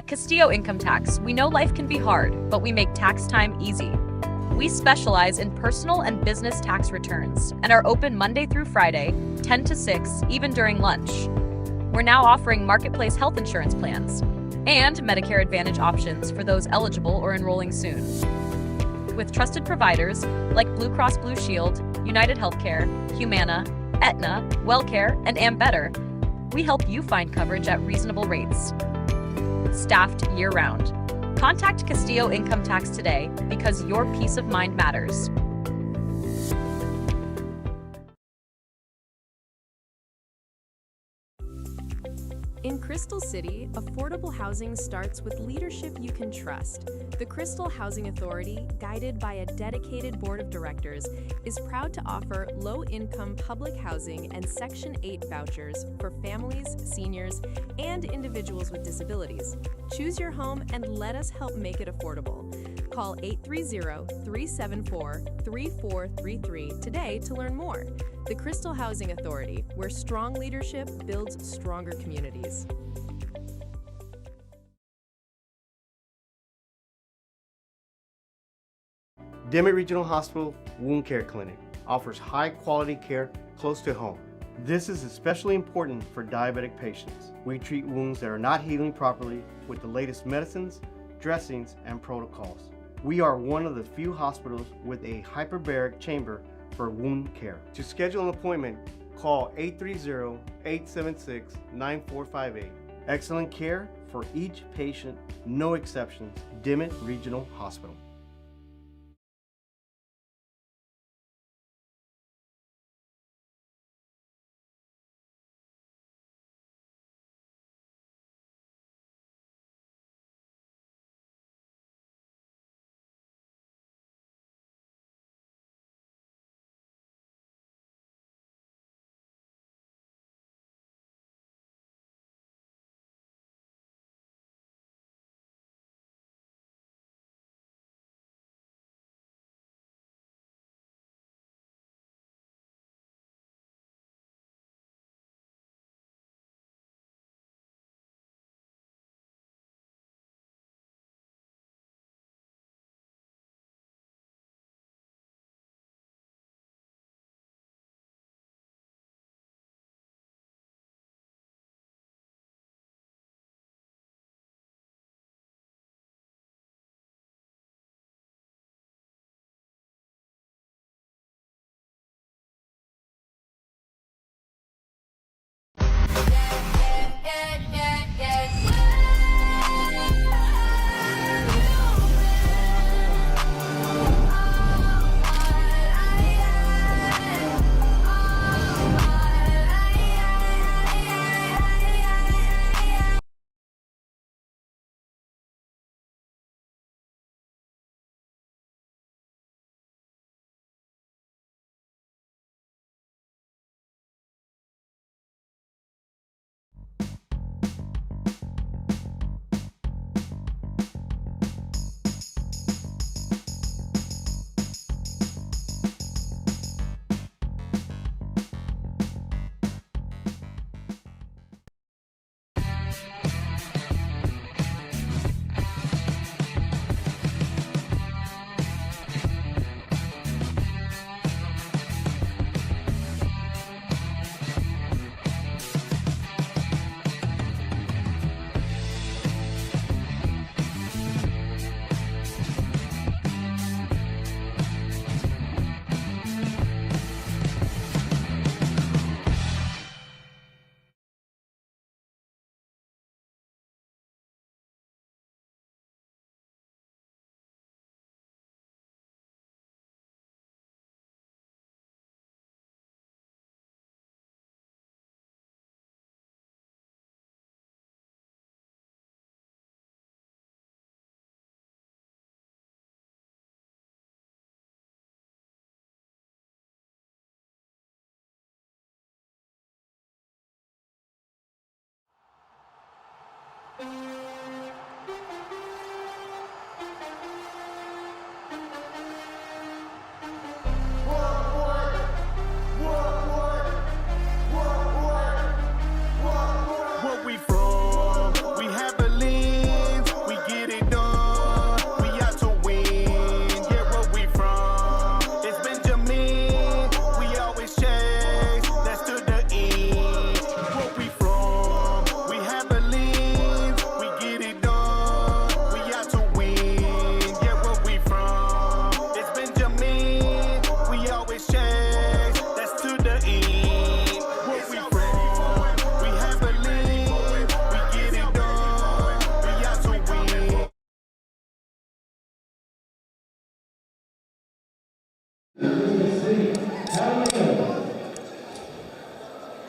At Castillo Income Tax, we know life can be hard, but we make tax time easy. We specialize in personal and business tax returns and are open Monday through Friday, 10 to 6, even during lunch. We're now offering marketplace health insurance plans and Medicare Advantage options for those eligible or enrolling soon. With trusted providers like Blue Cross Blue Shield, United Healthcare, Humana, Aetna, WellCare, and Ambetter, we help you find coverage at reasonable rates. Staffed year-round. Contact Castillo Income Tax today because your peace of mind matters. In Crystal City, affordable housing starts with leadership you can trust. The Crystal Housing Authority, guided by a dedicated board of directors, is proud to offer low-income public housing and Section 8 vouchers for families, seniors, and individuals with disabilities. Choose your home and let us help make it affordable. Call 830-374-3433 today to learn more. The Crystal Housing Authority, where strong leadership builds stronger communities. Dimmitt Regional Hospital Wound Care Clinic offers high-quality care close to home. This is especially important for diabetic patients. We treat wounds that are not healing properly with the latest medicines, dressings, and protocols. We are one of the few hospitals with a hyperbaric chamber for wound care. To schedule an appointment, call 830-876-9458. Excellent care for each patient, no exceptions. Dimmitt Regional Hospital. Where we from? We have belief.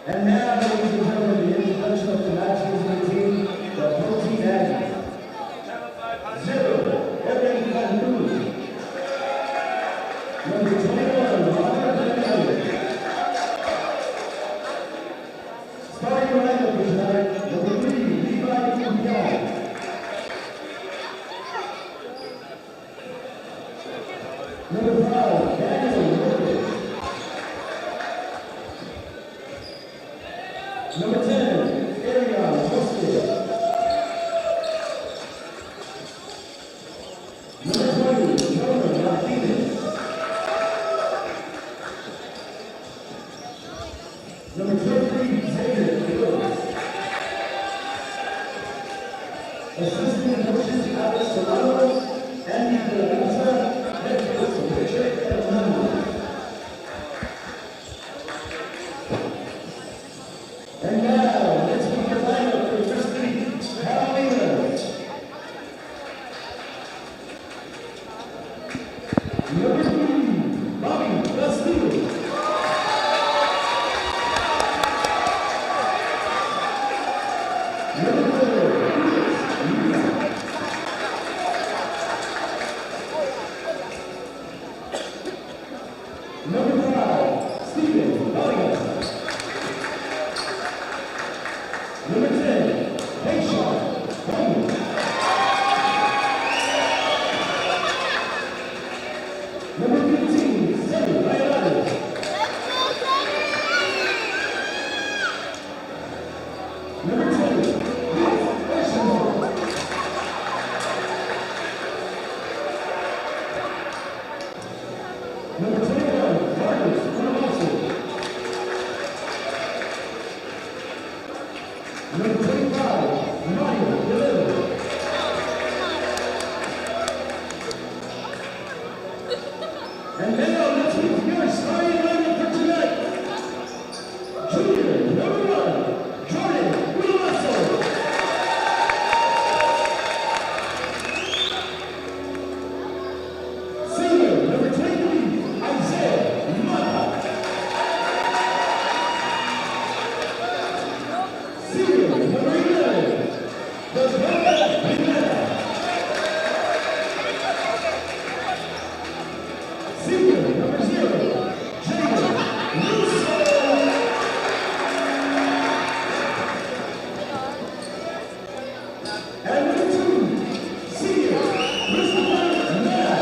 And now, ladies and gentlemen, the introduction of tonight's visiting team, the Poteet Aggies. Javelinas. Number 21, starting lineup for tonight, number 3, number 5, number 10, Ariana Hosted. Number 20, Jonah Martinez. Number 23, Xavier Phillips. Assistant coaches, Alex Solano, Andy Villalisa, head coach Richard Hernandez. And now, let's meet the lineup for Christy Javelinas. Number 3, Bobby Castillo. Number 4, Number 5, Stephen Vargas. Number 10, Keisha Holmes. Number 15, Sammy Valladares. Number 20, Luis Eschenberg. Number 21, Carlos Ramos. Number 25, Mario Guerrero. And now let's meet your starting lineup for tonight. Junior, number 1, Jordan Wilson. Senior, number 23, Isaiah Mata. Senior, number 11, Javelinas Rivera. Senior, number 0, Jaden Russo. And number 2, senior, Christopher Knapp.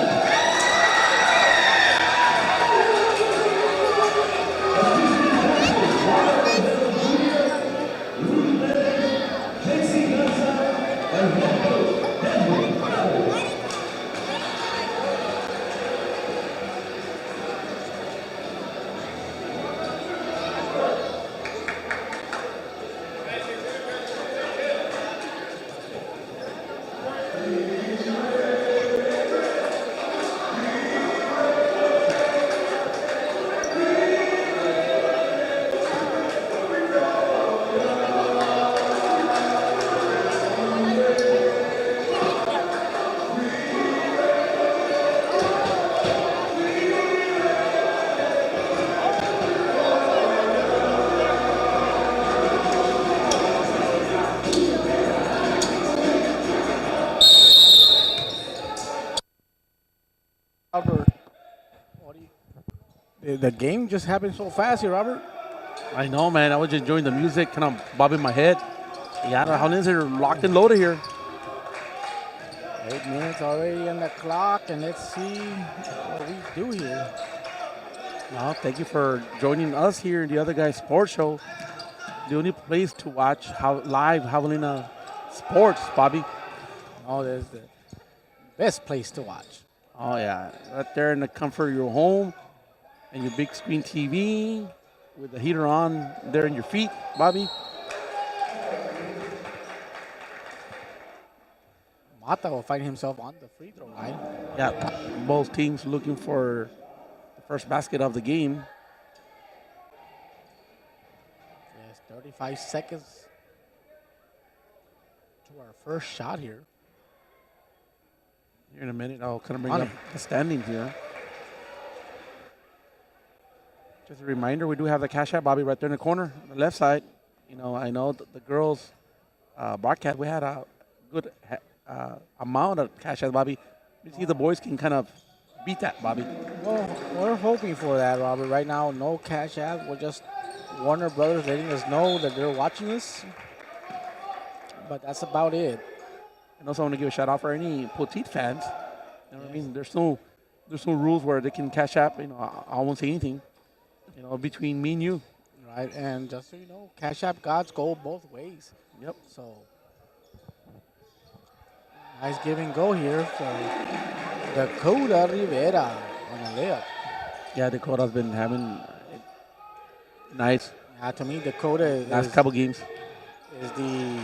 Robert, the game just happened so fast here, Robert. I know, man. I was just enjoying the music, kind of bobbing my head. Yeah, the Javelinas are locked and loaded here. 8 minutes already on the clock, and let's see what we do here. Well, thank you for joining us here in the Other Guys Sports Show. The only place to watch live Javelina sports, Bobby. Oh, that's the best place to watch. Oh, yeah. Right there in the comfort of your home and your big screen TV with the heater on there in your feet, Bobby. Mata will find himself on the free throw line. Yeah, both teams looking for the first basket of the game. Yes, 35 seconds to our first shot here. Here in a minute, I'll kind of bring up the standings here. Just a reminder, we do have the Cash App, Bobby, right there in the corner, on the left side. I know the girls broadcast, we had a good amount of Cash App, Bobby. You see the boys can kind of beat that, Bobby. Well, we're hoping for that, Robert. Right now, no Cash App. We're just Warner Brothers letting us know that they're watching us. But that's about it. And also, I want to give a shout out for any Poteet fans. You know what I mean? There's no rules where they can Cash App. I won't say anything. Between me and you. Right, and just so you know, Cash App gods go both ways. Yep. So, nice give and go here for Dakota Rivera on the layup. Yeah, Dakota's been having nice. To me, Dakota last couple games is the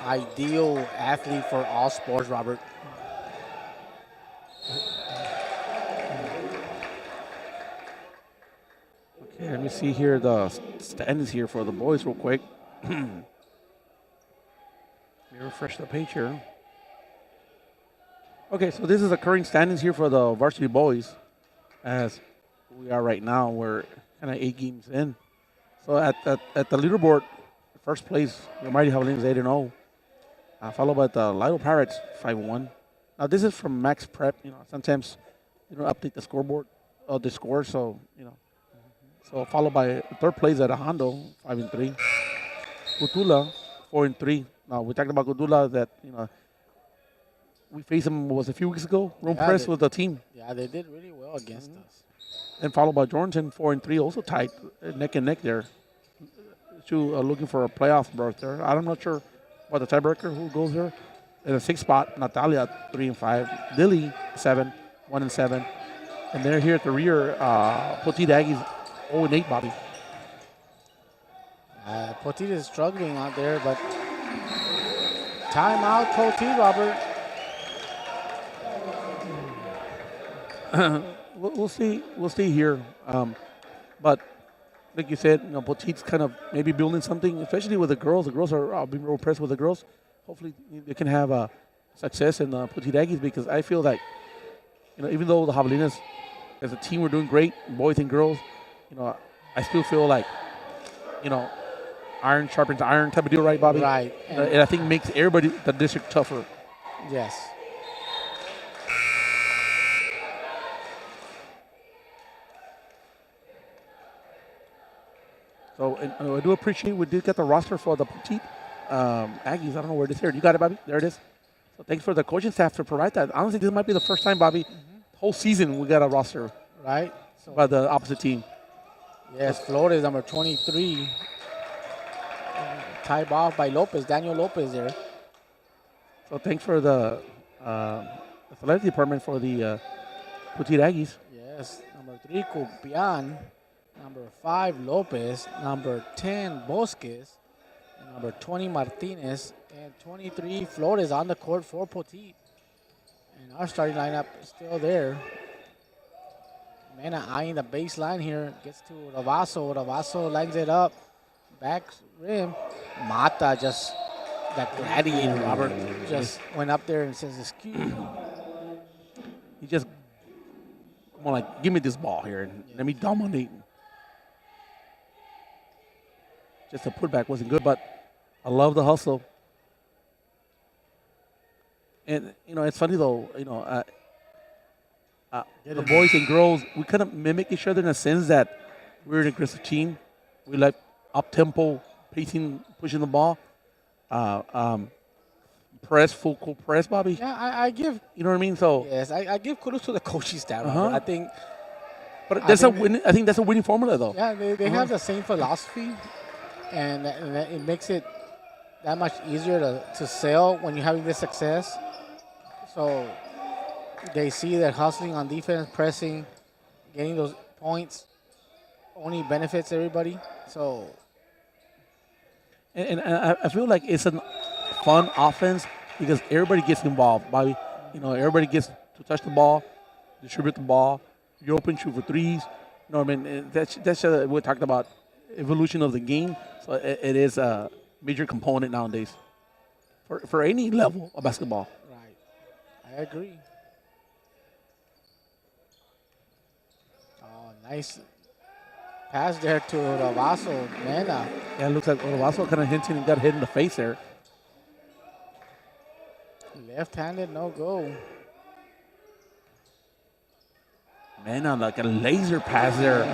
ideal athlete for all sports, Robert. Okay, let me see here the standings here for the boys real quick. Let me refresh the page here. Okay, so this is the current standings here for the varsity boys. As we are right now, we're kind of 8 games in. So at the leaderboard, first place, the Mighty Javelinas 8-0, followed by the Lido Pirates 5-1. Now this is from Max Prep. Sometimes you don't update the scoreboard or the score, so So followed by third place at Hondo 5-3, Gutula 4-3. Now we talked about Gutula that we faced them was a few weeks ago. Rome Press was the team. Yeah, they did really well against us. And followed by Jordan 4-3, also tied neck and neck there. Looking for a playoff berth there. I'm not sure what the tiebreaker who goes there. In the 6th spot, Natalia 3-5, Lily 1-7, and they're here at the rear. Poteet Aggies 0-8, Bobby. Poteet is struggling out there, but timeout, Poteet, Robert. We'll see. We'll see here. But like you said, Poteet's kind of maybe building something, especially with the girls. The girls are being real impressed with the girls. Hopefully, they can have success in Poteet Aggies, because I feel like, even though the Javelinas as a team we're doing great, boys and girls, I still feel like, iron sharpens iron type of deal, right, Bobby? Right. And I think makes everybody, the district, tougher. Yes. So I do appreciate we did get the roster for the Poteet Aggies. I don't know where it is here. You got it, Bobby? There it is. So thanks for the coaching staff to provide that. Honestly, this might be the first time, Bobby, whole season we got a roster. Right. By the opposite team. Yes, Florida is number 23. Tied off by Lopez, Daniel Lopez there. So thanks for the athletic department for the Poteet Aggies. Yes, number 3, Cupian. Number 5, Lopez. Number 10, Bosques. And number 20, Martinez. And 23, Flores on the court for Poteet. And our starting lineup is still there. Mena eyeing the baseline here. Gets to Ravasso. Ravasso lines it up. Back rim. Mata just, that gladiator, Robert, just went up there and says, excuse me. He just, come on, like, give me this ball here and let me dominate. Just the putback wasn't good, but I love the hustle. And, it's funny, though, the boys and girls, we kind of mimic each other in a sense that we're an aggressive team. We like up-tempo, pacing, pushing the ball. Press, full court press, Bobby. Yeah, I give. You know what I mean? So yes, I give kudos to the coaching staff. I think. But that's I think that's a winning formula, though. Yeah, they have the same philosophy, and it makes it that much easier to sell when you're having this success. So they see that hustling on defense, pressing, getting those points only benefits everybody. So. And I feel like it's a fun offense because everybody gets involved, Bobby. Everybody gets to touch the ball, distribute the ball. You're open, shoot for threes. I mean, that's we're talking about evolution of the game. So it is a major component nowadays for any level of basketball. Right, I agree. Oh, nice pass there to Ravasso. Mena. Yeah, it looks like Ovaso kind of hinting and got hit in the face there. Left-handed, no go. Mena, like a laser pass there.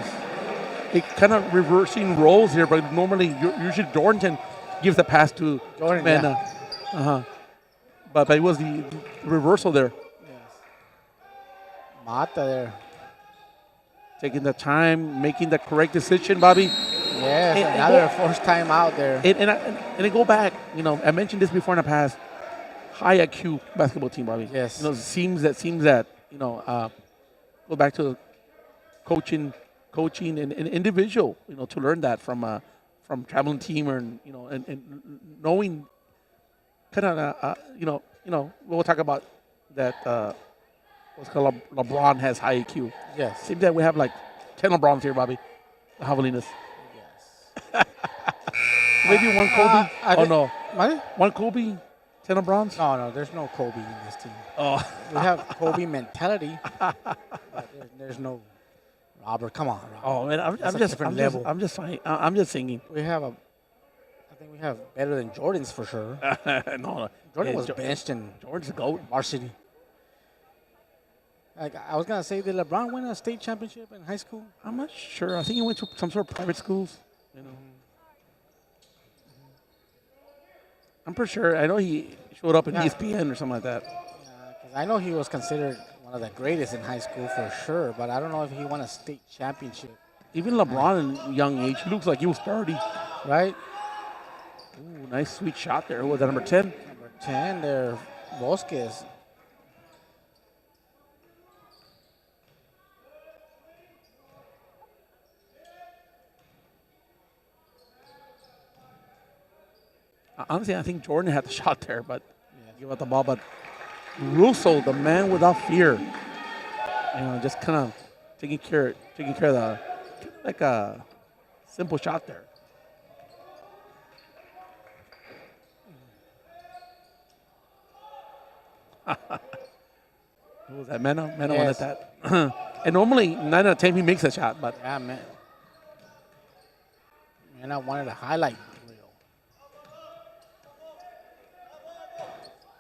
It kind of reversing roles here, but normally, usually Dorrington gives the pass to Jordan, Mena. yeah. Uh-huh. But it was the reversal there. Yes. Mata there. Taking the time, making the correct decision, Bobby. Yes, And another first time out there. And I go back, I mentioned this before in the past. High IQ basketball team, Bobby. Yes. Seems that go back to coaching and individual, to learn that from traveling team and knowing kind of we'll talk about that. What's called LeBron has high IQ. Yes. Seems that we have like 10 LeBrons here, Bobby. The Javelinas. Yes. Maybe one Kobe. No. What? One Kobe, 10 LeBrons. No, there's no Kobe in this team. Oh. We have Kobe mentality, but there's no Robert. Come on, Robert. Oh man, I'm just saying. I'm just singing. I think we have better than Jordan's for sure. No, Jordan was benched in Jordan's the GOAT. varsity. Like I was gonna say, did LeBron win a state championship in high school? I'm not sure. I think he went to some sort of private schools. I'm pretty sure. I know he showed up in ESPN or something like that. Because I know he was considered one of the greatest in high school for sure, but I don't know if he won a state championship. Even LeBron in young age, he looks like he was 30. Right? Ooh, nice sweet shot there. What was that, number 10? Number 10 there, Bosques. Honestly, I think Jordan had the shot there, but give out the ball. But Russo, the man without fear, just kind of taking care of the like a simple shot there. Who was that? Mena wanted that. And normally 9 out of 10 he makes a shot, but Yeah, man. I wanted a highlight reel.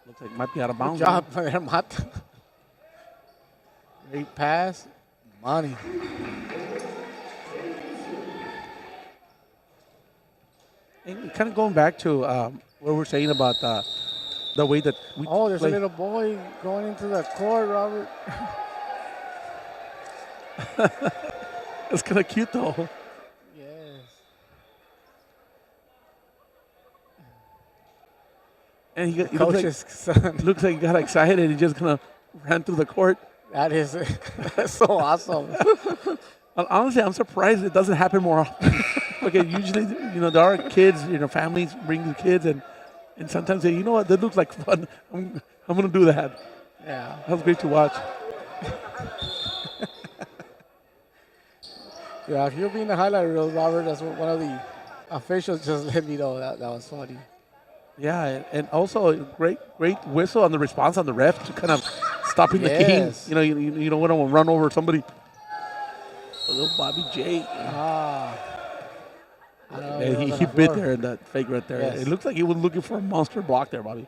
looks like it might be out of Good bounds. job there, Mata. Great pass. Money. And kind of going back to what we're saying about the way that we Oh, there's play. a little boy going into the court, Robert. It's kind of cute though. Yes. And he Coach's son. looks like he got excited and he just kind of ran through the court. That is that's so awesome. Honestly, I'm surprised it doesn't happen more often. Okay, usually, there are kids, families bring the kids, and sometimes they, what, that looks like fun. I'm going to do that. Yeah. That was great to watch. Yeah, if you're being the highlight reel, Robert, that's what one of the officials just let me know. That was funny. Yeah, and also a great whistle on the response on the ref to kind of stopping the game. Yes. You don't want to run over somebody. A little Bobby J. And he bit there in that fake right there. Yes. It looks like he was looking for a monster block there, Bobby.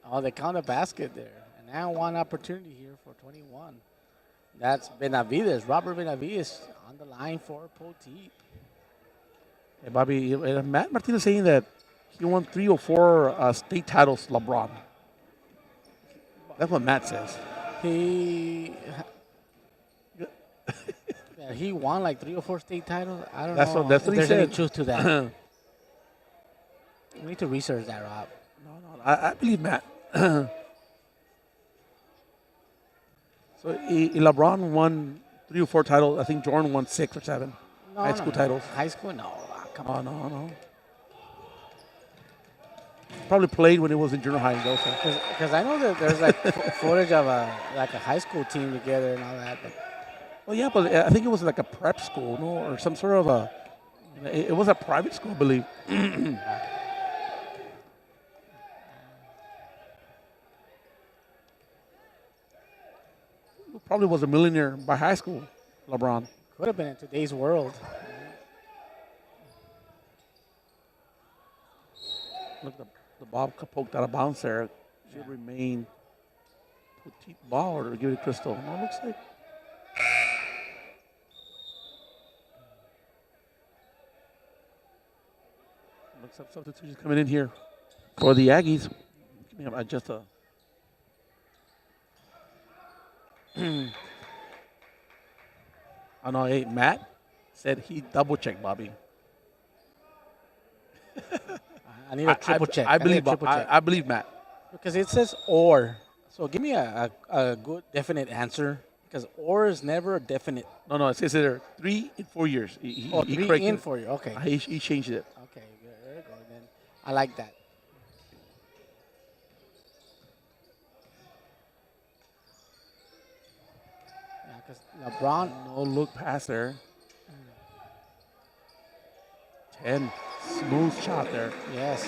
Oh, they count a basket there. And now one opportunity here for 21. That's Benavides, Robert Benavides on the line for Poteet. Hey, Bobby, Matt Martinez saying that he won 3 or 4 state titles, LeBron. That's what Matt says. He won like 3 or 4 state titles. I don't That's know what if he there's said. any truth to that. We need to research that, Rob. No, I believe Matt. So LeBron won 3 or 4 titles. I think Jordan won 6 or 7 high school titles. High school? No. Come on. No. Probably played when he was in junior high also. Because I know that there's like footage of a high school team together and all that. But Well, yeah, but I think it was like a prep school, or some sort of a. It was a private school, I believe. Probably was a millionaire by high school, LeBron. could have been in today's world. Look, the ball poked out of bounds there. Should remain Poteet ball or give it to Crystal. No, it looks like. Looks like substitutions coming in here for the Aggies. Give me just a. I know, hey, Matt said he double checked Bobby. I need a triple check. I need a believe triple check. I believe Matt. Because it says or. So give me a good definite answer. Because or is never a definite. No, it says there 3 in 4 years. He 3 corrected in it. 4 years. Okay. He changed it. Okay, good. Then I like that. Yeah, because LeBron. No look pass there. 10. Smooth shot there. Yes.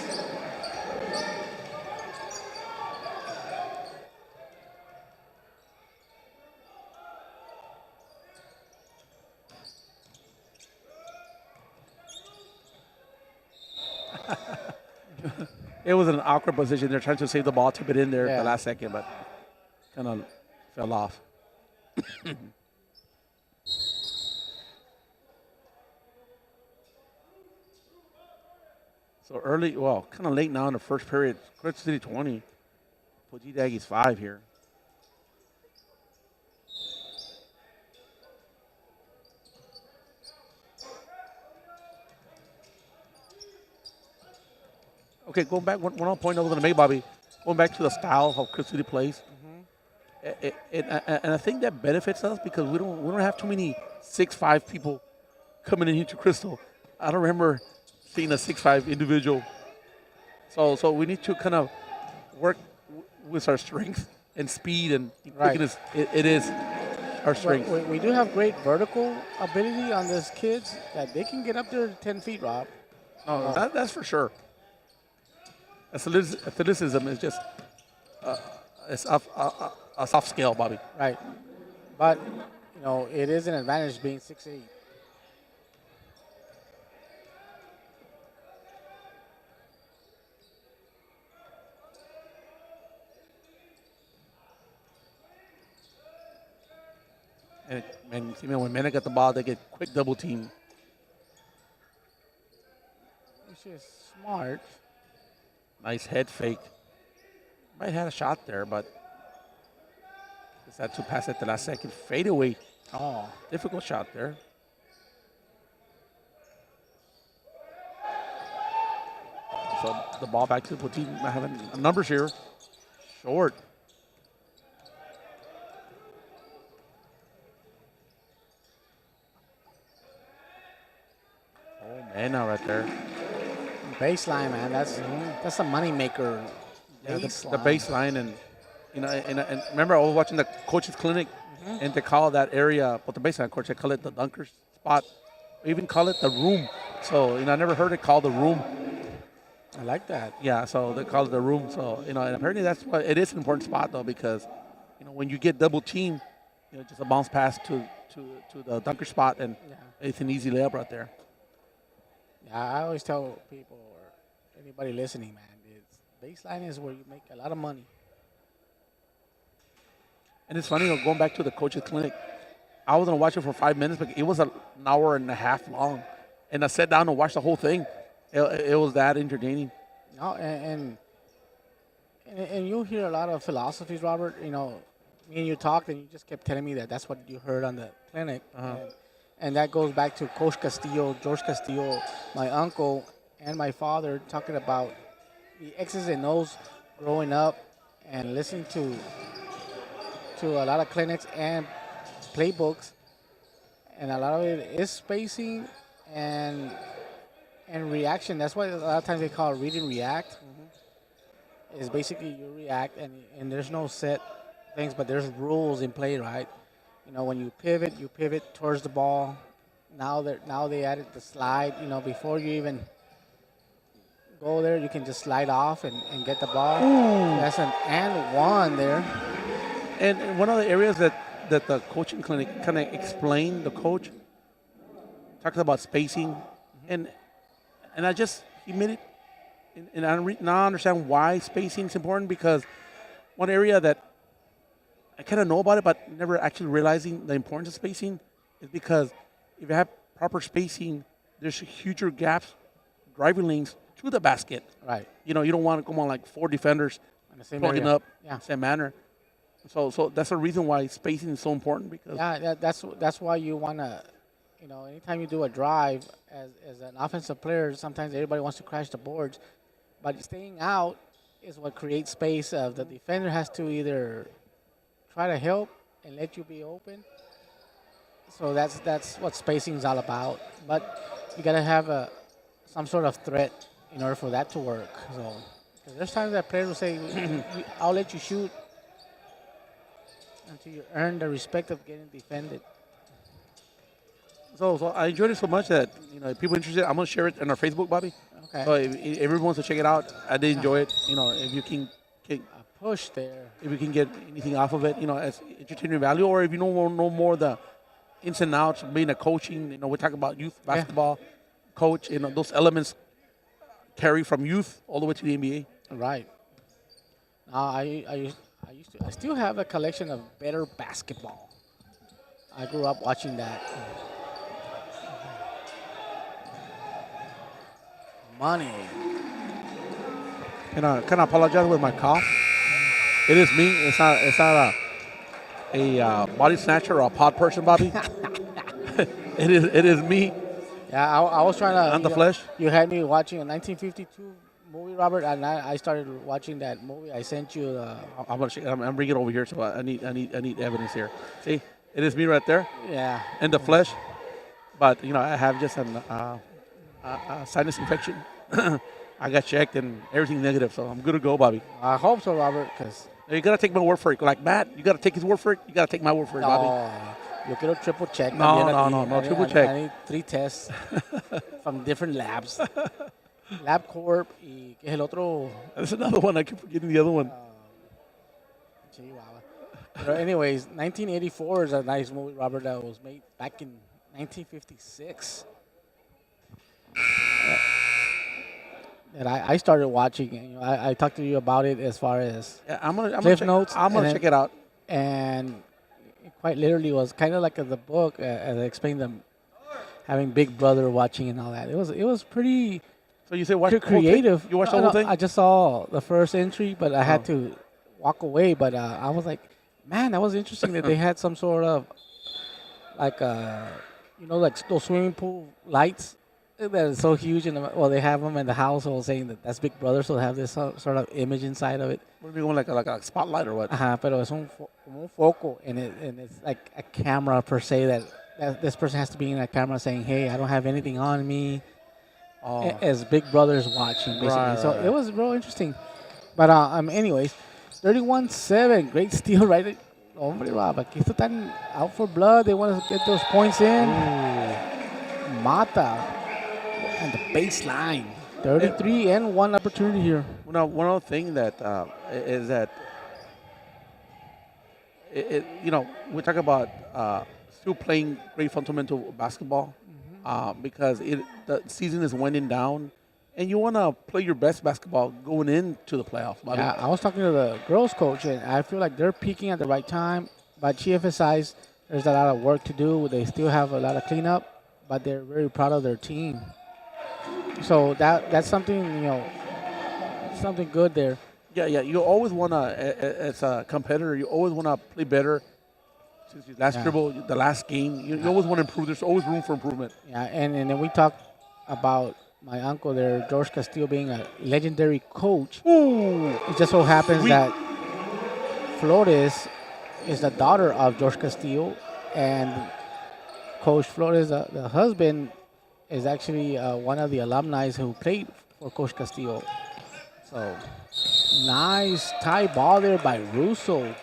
It was an awkward position. They're trying to save the ball, tip it in there at Yeah. the last second, but kind of fell off. So early, well, kind of late now in the first period. Crystal City 20. Poteet Aggies 5 here. Okay, going back, one more point I was going to make, Bobby. Going back to the style of Crystal City plays. And I think that benefits us because we don't have too many 6'5" people coming in here to Crystal. I don't remember seeing a 6'5" individual. So we need to kind of work with our strength and speed and Right. quickness. It is our strength. Well, we do have great vertical ability on these kids that they can get up there to 10 feet, Rob. No, that's for sure. Athleticism is just it's a soft scale, Bobby. Right. But, it is an advantage being 6'8". And when men get the ball, they get quick double team. Which is smart. Nice head fake. Might have had a shot there, but just had to pass at the last second. Fade away. Oh. Difficult shot there. So the ball back to the Poteet. Having numbers here. Short. Oh, man, now right there. Baseline, man. That's a money maker. Yeah, the baseline and and remember I was watching the coaches clinic and they call that area, but the baseline coach, they call it the dunker spot. They even call it the room. So I never heard it called the room. I like that. Yeah, so they call it the room. So and apparently that's why it is an important spot though, because when you get double teamed, just a bounce pass to the dunker spot and it's an easy layup right there. Yeah, I always tell people or anybody listening, man, baseline is where you make a lot of money. And it's funny, going back to the coaches clinic, I was gonna watch it for 5 minutes, but it was an hour and a half long, and I sat down and watched the whole thing. It was that entertaining. No, and you'll hear a lot of philosophies, Robert. Me and you talked, and you just kept telling me that's what you heard on the clinic, and that goes back to Coach Castillo, George Castillo, my uncle, and my father talking about the X's and O's growing up and listening to a lot of clinics and playbooks, and a lot of it is spacing and reaction. That's why a lot of times they call it read and react. Is basically you react and there's no set things, but there's rules in play, right? When you pivot towards the ball. Now they added the slide. Before you even go there, you can just slide off and get the ball. Ooh. That's an and one there. And one of the areas that the coaching clinic kind of explained, the coach, talks about spacing, and I just he made it, and now I understand why spacing is important because one area that I kind of know about it, but never actually realizing the importance of spacing is because if you have proper spacing, there's huger gaps, driving lanes to the basket. Right. You know, you don't want to come on like 4 defenders In the same plugging area. up Yeah. same manner. So that's the reason why spacing is so important because Yeah, that's why you want to, anytime you do a drive as an offensive player, sometimes everybody wants to crash the boards, but staying out is what creates space. The defender has to either try to help and let you be open. So that's what spacing is all about. But you gotta have some sort of threat in order for that to work. So 'cause there's times that players will say, "I'll let you shoot until you earn the respect of getting defended." so I enjoyed it so much that if people interested, I'm gonna share it on our Facebook, Bobby. Okay. So if everyone wants to check it out, I did enjoy it. If you can A push there. if you can get anything off of it, as entertainment value, or if you know more the ins and outs of being a coaching, we talk about youth basketball coach, those elements carry from youth all the way to the NBA. Right. I still have a collection of better basketball. I grew up watching that. Money. And I kind of apologize with my cough. It is me. It's not a body snatcher or a pod person, Bobby. It is me. Yeah, I was trying to. I'm the flesh. You had me watching a 1952 movie, Robert, and I started watching that movie. I sent you. I'm bringing it over here, so I need evidence here. See, it is me right there. Yeah. In the flesh, but I have just a sinus infection. I got checked and everything's negative, so I'm good to go, Bobby. I hope so, Robert, because. You gotta take my word for it. Like Matt, you gotta take his word for it. You gotta take my word for it, Bobby. Yo quiero triple check. No, también no, aquí. no, I need- triple I need- check. I need 3 tests from different labs. LabCorp y ¿qué es el otro? That's another one. I keep forgetting the other one. Chihuahua. But anyways, 1984 is a nice movie, Robert, that was made back in 1956. That I started watching. And, I talked to you about it as far as Yeah, I'm gonna Cliff check, Notes, I'm gonna and check it out. and it quite literally was kind of like the book as I explained them having Big Brother watching and all that. It was pretty So you say watch the whole thing? creative. You watched the No, whole no, thing? I just saw the first entry, but I had Oh. to walk away. But I was like, man, that was interesting that they had some sort of like like those swimming pool lights that is so huge. They have them in the household saying that that's Big Brother, so they have this sort of image inside of it. What are we going like a spotlight or what? Pero es como un foco, and it's like a camera per se that this person has to be in a camera saying, hey, I don't have anything on me. Oh, As Big Brother is watching, basically. Right, So right. it was real interesting. But anyways, 31-7, great steal, right? Hombre, Rob, aquí están out for blood. They want to get those points in. Mata and the baseline. 33 and 1 opportunity here. one other thing that is that we talk about still playing great fundamental basketball because the season is winding down, and you want to play your best basketball going into the playoffs. Bobby. Yeah, I was talking to the girls coach, and I feel like they're peaking at the right time. But she emphasized there's a lot of work to do. They still have a lot of cleanup, but they're very proud of their team. So that's something, something good there. Yeah. You always want to, as a competitor, you always want to play better. Since your last dribble, the last game, you always want to improve. There's always room for improvement. Yeah, and then we talked about my uncle there, George Castillo, being a legendary coach. Ooh. It just so happens Sweet. that Flores is the daughter of George Castillo, and Coach Flores, the husband, is actually one of the alumni who played for Coach Castillo. So, nice tie ball there by Russo.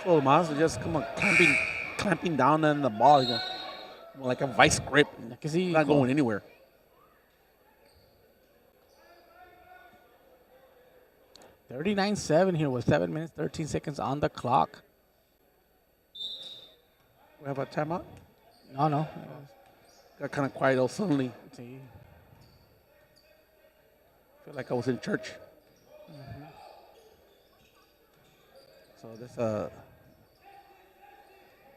So Mas just come on clamping down on the ball, like a vice grip. Can see Not going anywhere. 39-7 here with 7 minutes, 13 seconds on the clock. We have a timeout. No. got kind of quiet all suddenly. See, Feel like I was in church. So this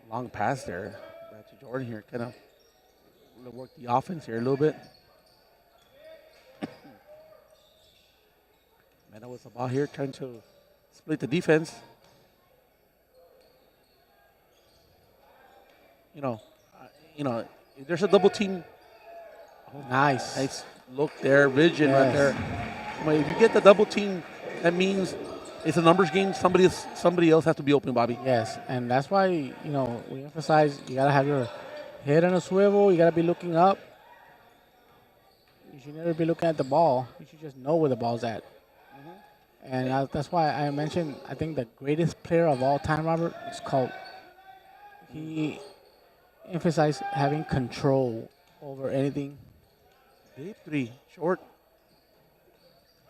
long pass there back to Jordan here, kind of work the offense here a little bit. Man, I was about here trying to split the defense. You know, if there's a double team. nice. Nice look there, vision right Yes. there. Well, if you get the double team, that means it's a numbers game. Somebody else has to be open, Bobby. Yes, and that's why we emphasize you gotta have your head on a swivel. You gotta be looking up. You should never be looking at the ball. You should just know where the ball's at. And that's why I mentioned I think the greatest player of all time, Robert, is called. He emphasized having control over anything. Deep three, short.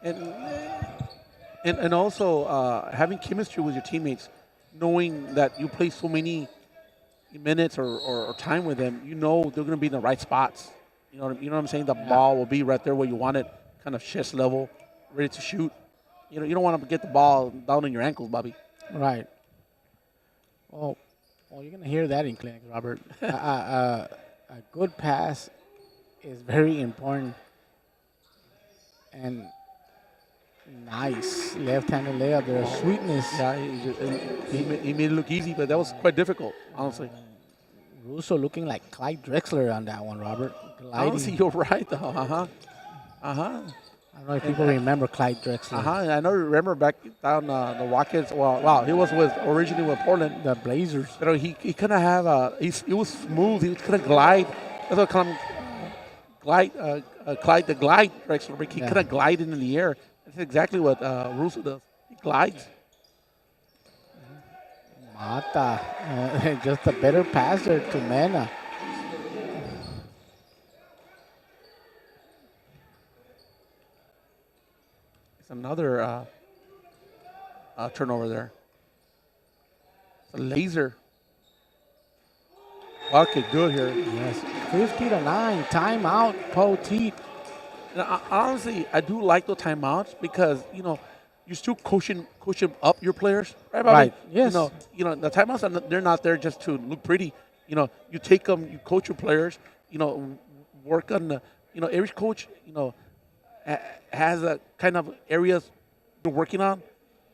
And also having chemistry with your teammates, knowing that you play so many minutes or time with them, you know they're going to be in the right spots. You know what I'm saying? The ball will be right there where you want it, kind of chest level, ready to shoot. You don't want to get the ball down in your ankles, Bobby. Right. Well, you're gonna hear that in clinics, Robert. A good pass is very important. And nice left-handed layup there, sweetness. Yeah, he made it look easy, but that was quite difficult, honestly. Russo looking like Clyde Drexler on that one, Robert. Honestly, Gliding. you're right, though. I don't know if people remember Clyde Drexler. I know. Remember back down the Rockets. Well, wow, he was originally with Portland. The Blazers. But he kind of have he was smooth. He was kind of glide. That's what kind of Clyde the glide Drexler. He kind of glided in the air. That's exactly what Russo does. He glides. Mata, just a better passer to Mena. It's another turnover there. It's a laser. Okay, good here. Yes, 50-9, timeout, Poteet. Honestly, I do like the timeouts because you still coaching up your players, right, Bobby? Right. Yes. The timeouts they're not there just to look pretty. You take them, you coach your players. Work on the. Every coach has a kind of areas you're working on.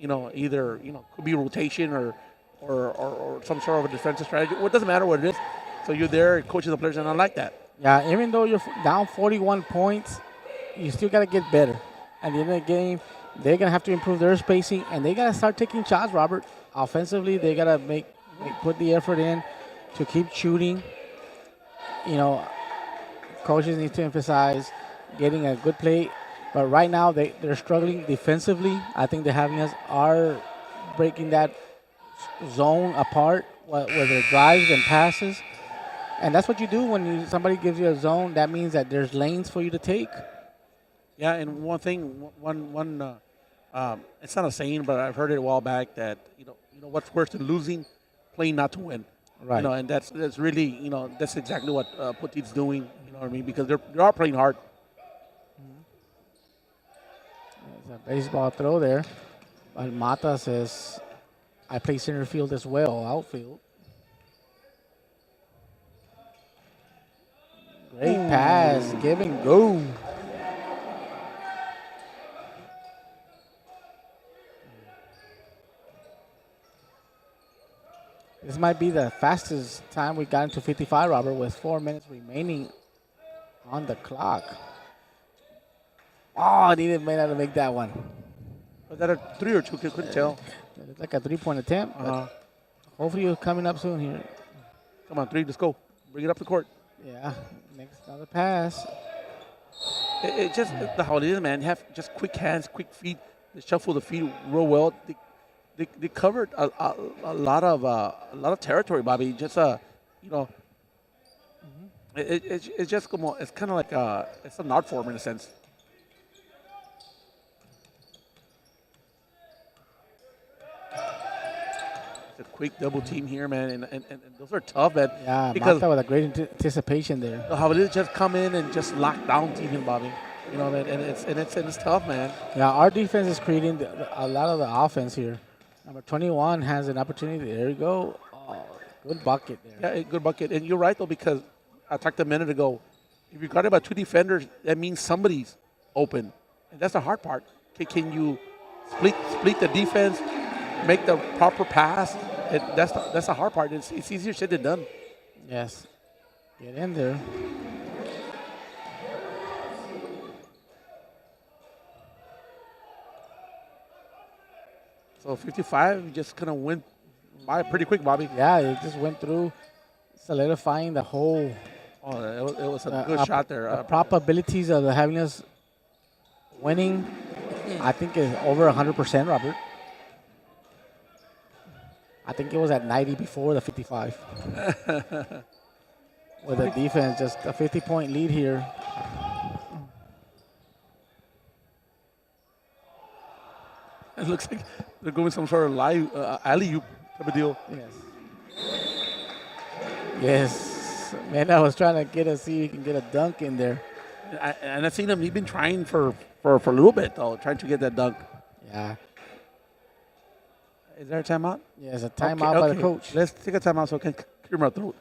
Either could be rotation or some sort of a defensive strategy. Well, it doesn't matter what it is. So you're there coaching the players, and I like that. Yeah, even though you're down 41 points, you still got to get better. At the end of the game, they're going to have to improve their spacing, and they got to start taking shots, Robert. Offensively, they got to put the effort in to keep shooting. Coaches need to emphasize getting a good play. But right now, they're struggling defensively. I think the Javelinas are breaking that zone apart, whether drives and passes. And that's what you do when somebody gives you a zone. That means that there's lanes for you to take. Yeah, and one thing, it's not a saying, but I've heard it a while back that what's worse than losing, playing not to win. Right. And that's really that's exactly what Poteet's doing. You know what I mean? Because they are playing hard. There's a baseball throw there. But Mata says, I play center field as well, outfield. Great pass, give and go. This might be the fastest time we got into 55, Robert, with 4 minutes remaining on the clock. Oh, I needed Mena to make that one. Was that a 3 or 2? Couldn't tell. It's like a 3-point attempt. Hopefully you're coming up soon here. Come on, 3, let's go. Bring it up the court. Yeah, next another pass. It just the how it is, man. Have just quick hands, quick feet. They shuffle the feet real well. They covered a lot of territory, Bobby. Just it's just it's kind of like it's an art form in a sense. The quick double team here, man, and those are tough, man. Yeah, because Mata with a great anticipation there. the Javelinas just come in and just lock down team, Bobby. You know, man, and it's tough, man. Yeah, our defense is creating a lot of the offense here. Number 21 has an opportunity. There you go. Oh, good bucket there. Yeah, a good bucket. And you're right, though, because I talked a minute ago. If you're guarded by 2 defenders, that means somebody's open. And that's the hard part. Can you split the defense, make the proper pass? And that's the hard part. It's easier said than done. Yes. Get in there. So 55 just kind of went by pretty quick, Bobby. Yeah, it just went through, solidifying the whole Oh, it was a good shot there. the probabilities of the Javelinas winning, I think, is over 100%, Robert. I think it was at 90 before the 55. With the defense, just a 50-point lead here. It looks like they're going some sort of live alley-oop type of deal. Yes. Yes. Man, I was trying to see if he can get a dunk in there. And I've seen him. He's been trying for a little bit, though, trying to get that dunk. Yeah. Is there a timeout? Yeah, it's a timeout by the coach. Let's take a timeout so I can clear my throat.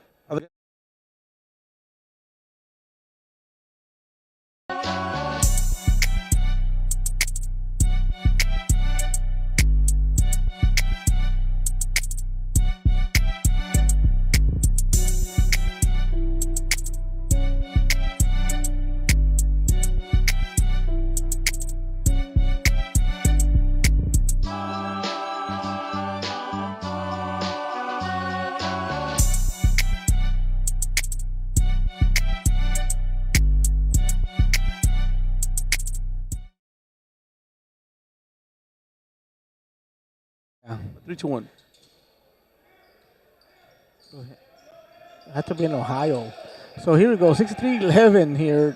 Yeah. 3-2-1. Go ahead. It had to be in Ohio. So here we go, 63-11 here.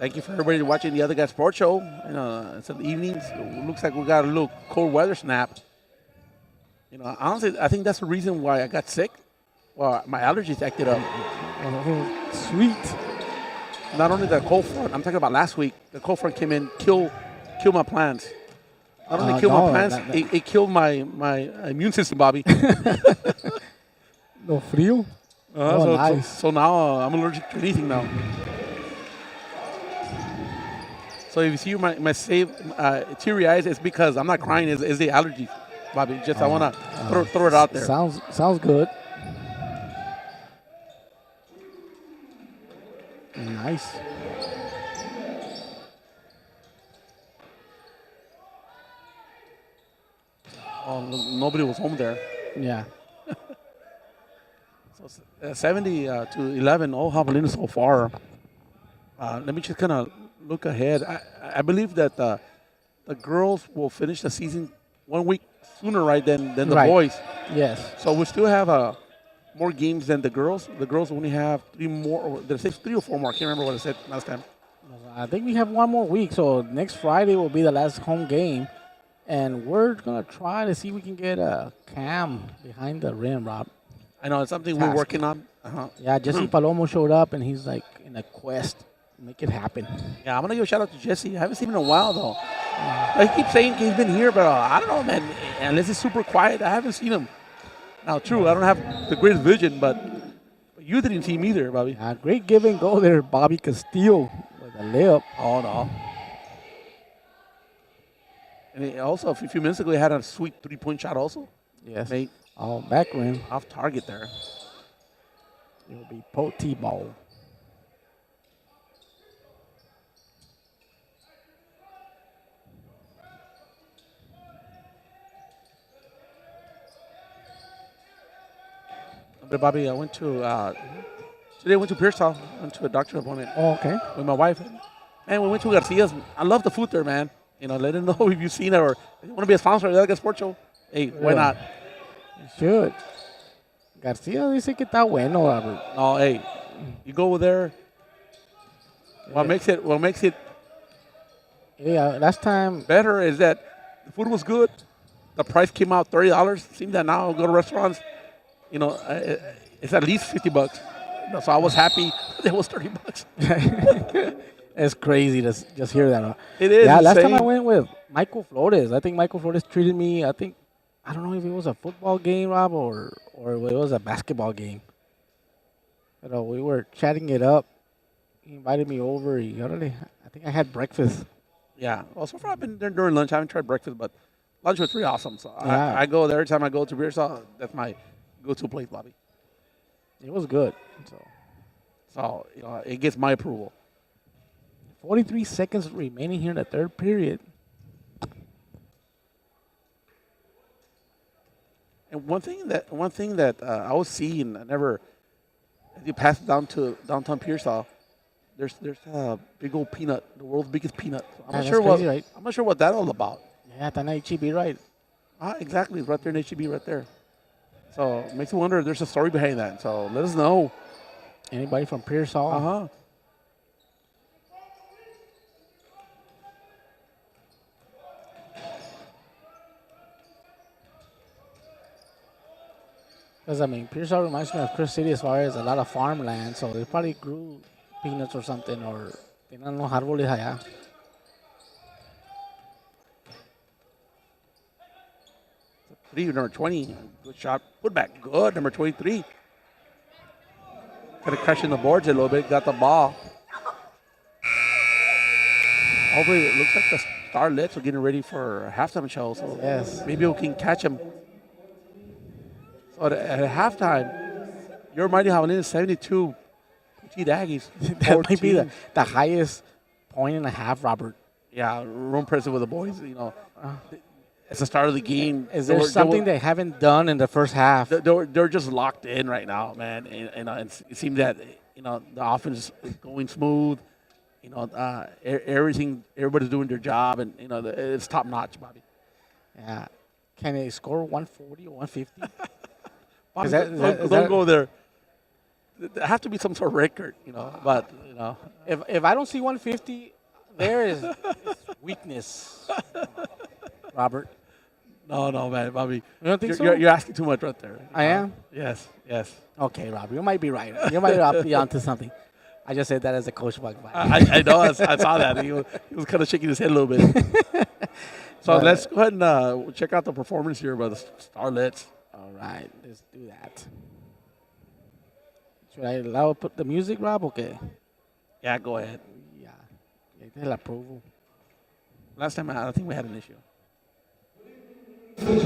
Thank you for everybody watching the Other Guy Sports Show. You know, it's in the evenings. It looks like we got a little cold weather snap. You know, honestly, I think that's the reason why I got sick. Well, my allergies acted up. Oh, sweet. Not only the cold front, I'm talking about last week. The cold front came in, killed my plants. Not only killed my plants, it killed my immune system, Bobby. No frio? Nice. So now I'm allergic to anything now. So if you see my teary eyes, it's because I'm not crying. It's the allergies, Bobby. Just I want to throw it out there. Sounds good. Nice. Oh, nobody was home there. Yeah. So 70 to 11, all Javelinas so far. Let me just kind of look ahead. I believe that the girls will finish the season 1 week sooner, right, than the boys. Yes. So we still have more games than the girls. The girls only have 3 more. Or did I say 3 or 4 more? I can't remember what I said last time. I think we have 1 more week. So next Friday will be the last home game. And we're going to try to see if we can get a cam behind the rim, Rob. I know. It's something we're working on. Yeah, Jesse Palomo showed up, and he's like in a quest to make it happen. Yeah, I'm going to give a shout-out to Jesse. I haven't seen him in a while, though. I keep saying he's been here, but I don't know, man. Unless he's super quiet, I haven't seen him. Now, true, I don't have the greatest vision, but you didn't see him either, Bobby. Great give and go there, Bobby Castillo with a layup. Oh, no. And he also, a few minutes ago, he had a sweet 3-point shot also. Yes. Mate. Oh, back rim. Off target there. It will be Poteet ball. But Bobby, I went to today. I went to Pearsall. Went to a doctor appointment. Oh, okay. With my wife. And we went to Garcia's. I love the food there, man. You know, let them know if you've seen it or if you want to be a sponsor of the Other Sports Show. Hey, why not? You should. Garcia dice que está bueno, Robert. No, hey, you go over there. What makes it Yeah, last time. Better is that the food was good. The price came out $30. Seems that now I go to restaurants, it's at least $50. So I was happy. It was $30. It's crazy to just hear that. It is Yeah, last time I insane. went with Michael Flores. I think Michael Flores treated me. I don't know if it was a football game, Rob, or it was a basketball game. We were chatting it up. He invited me over. I think I had breakfast. Yeah. Well, so far I've been there during lunch. I haven't tried breakfast, but lunch was pretty awesome. So Yeah. I go there every time I go to Beer Saw. That's my go-to place, Bobby. It was good. So it gets my approval. 43 seconds remaining here in the third period. And one thing that I was seeing, I never, as you pass it down to downtown Pearsall, there's a big old peanut, the world's biggest peanut. I'm not That's sure crazy, right? I'm not sure what that's all about. Yeah, Tana HEB, right? Exactly, it's right there in HEB, right there. So it makes me wonder if there's a story behind that. So let us know. Anybody from Pearsall? Uh huh. Because, Pearsall reminds me of Chris City as far as a lot of farmland, so they probably grew peanuts or something, or tenían unos árboles allá. Number 20, good shot. Put back, good. Number 23. Kind of crashing the boards a little bit. Got the ball. Hopefully, it looks like the Starlets are getting ready for a halftime show. So Yes. maybe we can catch them. So at halftime, your Mighty Javelinas 72, Poteet Aggies. That might be 14. the highest point and a half, Robert. Yeah, room present with the boys. It's the start of the game. Is there something they haven't done in the first half? They're just locked in right now, man. And it seems that the offense is going smooth. Everything, everybody's doing their job, and it's top notch, Bobby. Yeah. Can they score 140 or 150? Bobby, Is don't that- go there. There has to be some sort of record, But If I don't see 150, there is weakness, Robert. no, man, Bobby. You don't think so? You're asking too much right there. I am? Yes. Okay, Robert, you might be right. You might be onto something. I just said that as a coach. I know. I saw that. He was kind of shaking his head a little bit. So let's go ahead and check out the performance here by the Starlets. All right, let's do that. Should I allow put the music, Rob? Okay. Yeah, go ahead. Yeah. El approval. Last time I think we had an issue. Please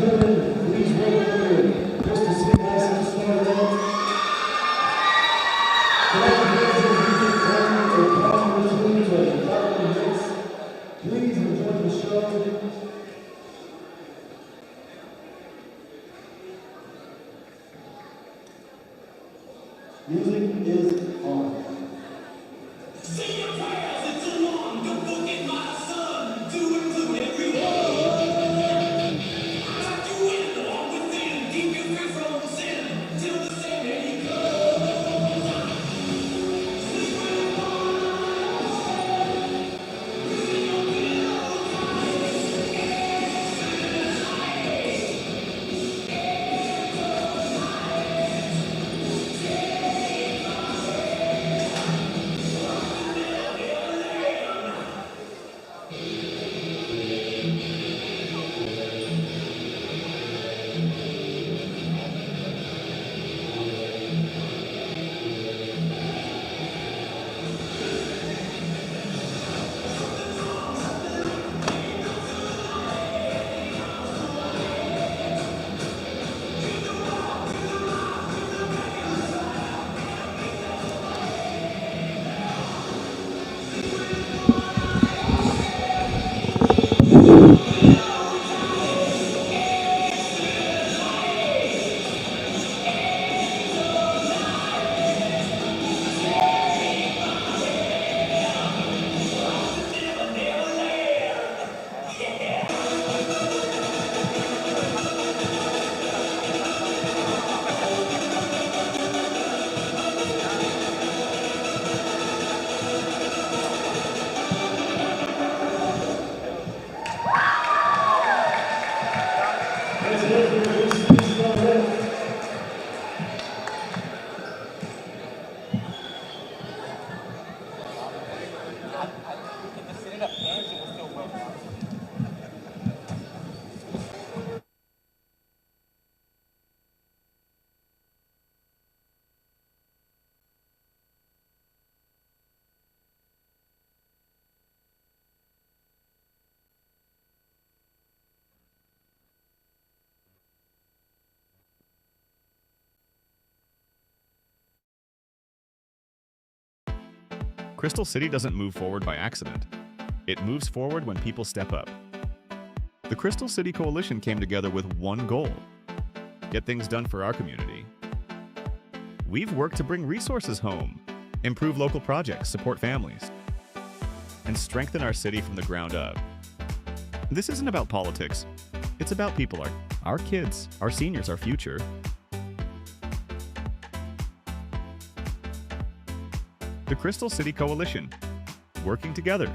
welcome Crystal City License Starlet. Please enjoy the show. Music is on. Crystal City doesn't move forward by accident. It moves forward when people step up. The Crystal City Coalition came together with one goal: get things done for our community. We've worked to bring resources home, improve local projects, support families, and strengthen our city from the ground up. This isn't about politics. It's about people, our kids, our seniors, our future. The Crystal City Coalition, working together,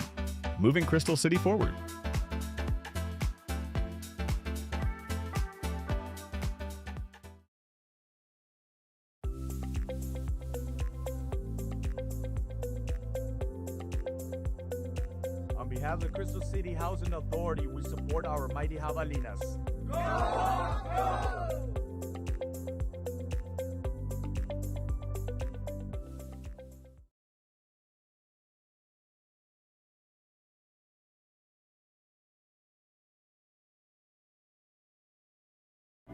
moving Crystal City forward. On behalf of the Crystal City Housing Authority, we support our mighty Javelinas.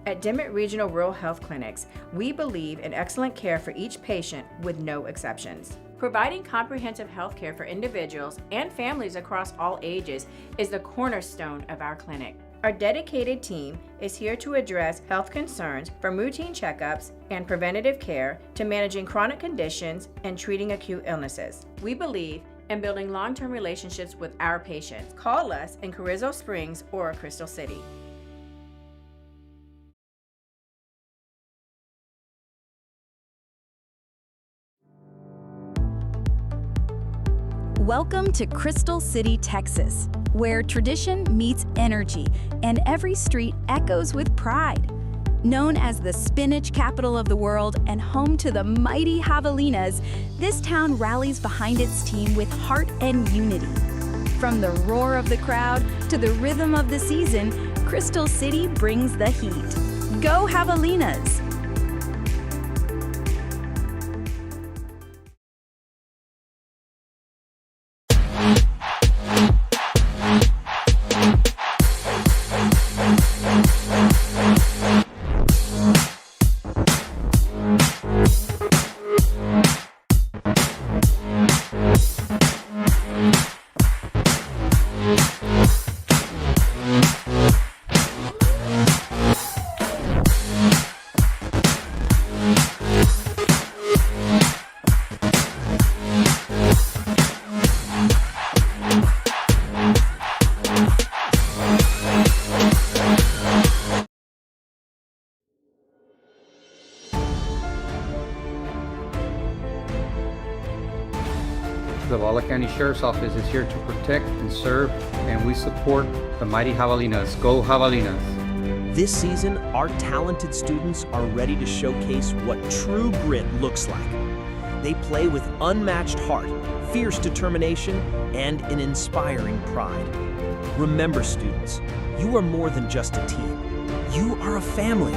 At Dimmitt Regional Rural Health Clinics, we believe in excellent care for each patient with no exceptions. Providing comprehensive health care for individuals and families across all ages is the cornerstone of our clinic. Our dedicated team is here to address health concerns from routine checkups and preventative care to managing chronic conditions and treating acute illnesses. We believe in building long-term relationships with our patients. Call us in Carrizo Springs or Crystal City. Welcome to Crystal City, Texas, where tradition meets energy and every street echoes with pride. Known as the spinach capital of the world and home to the mighty Javelinas, this town rallies behind its team with heart and unity. From the roar of the crowd to the rhythm of the season, Crystal City brings the heat. Go Javelinas! The Zavala County Sheriff's Office is here to protect and serve, and we support the mighty Javelinas. Go Javelinas! This season, our talented students are ready to showcase what true grit looks like. They play with unmatched heart, fierce determination, and an inspiring pride. Remember, students, you are more than just a team. You are a family.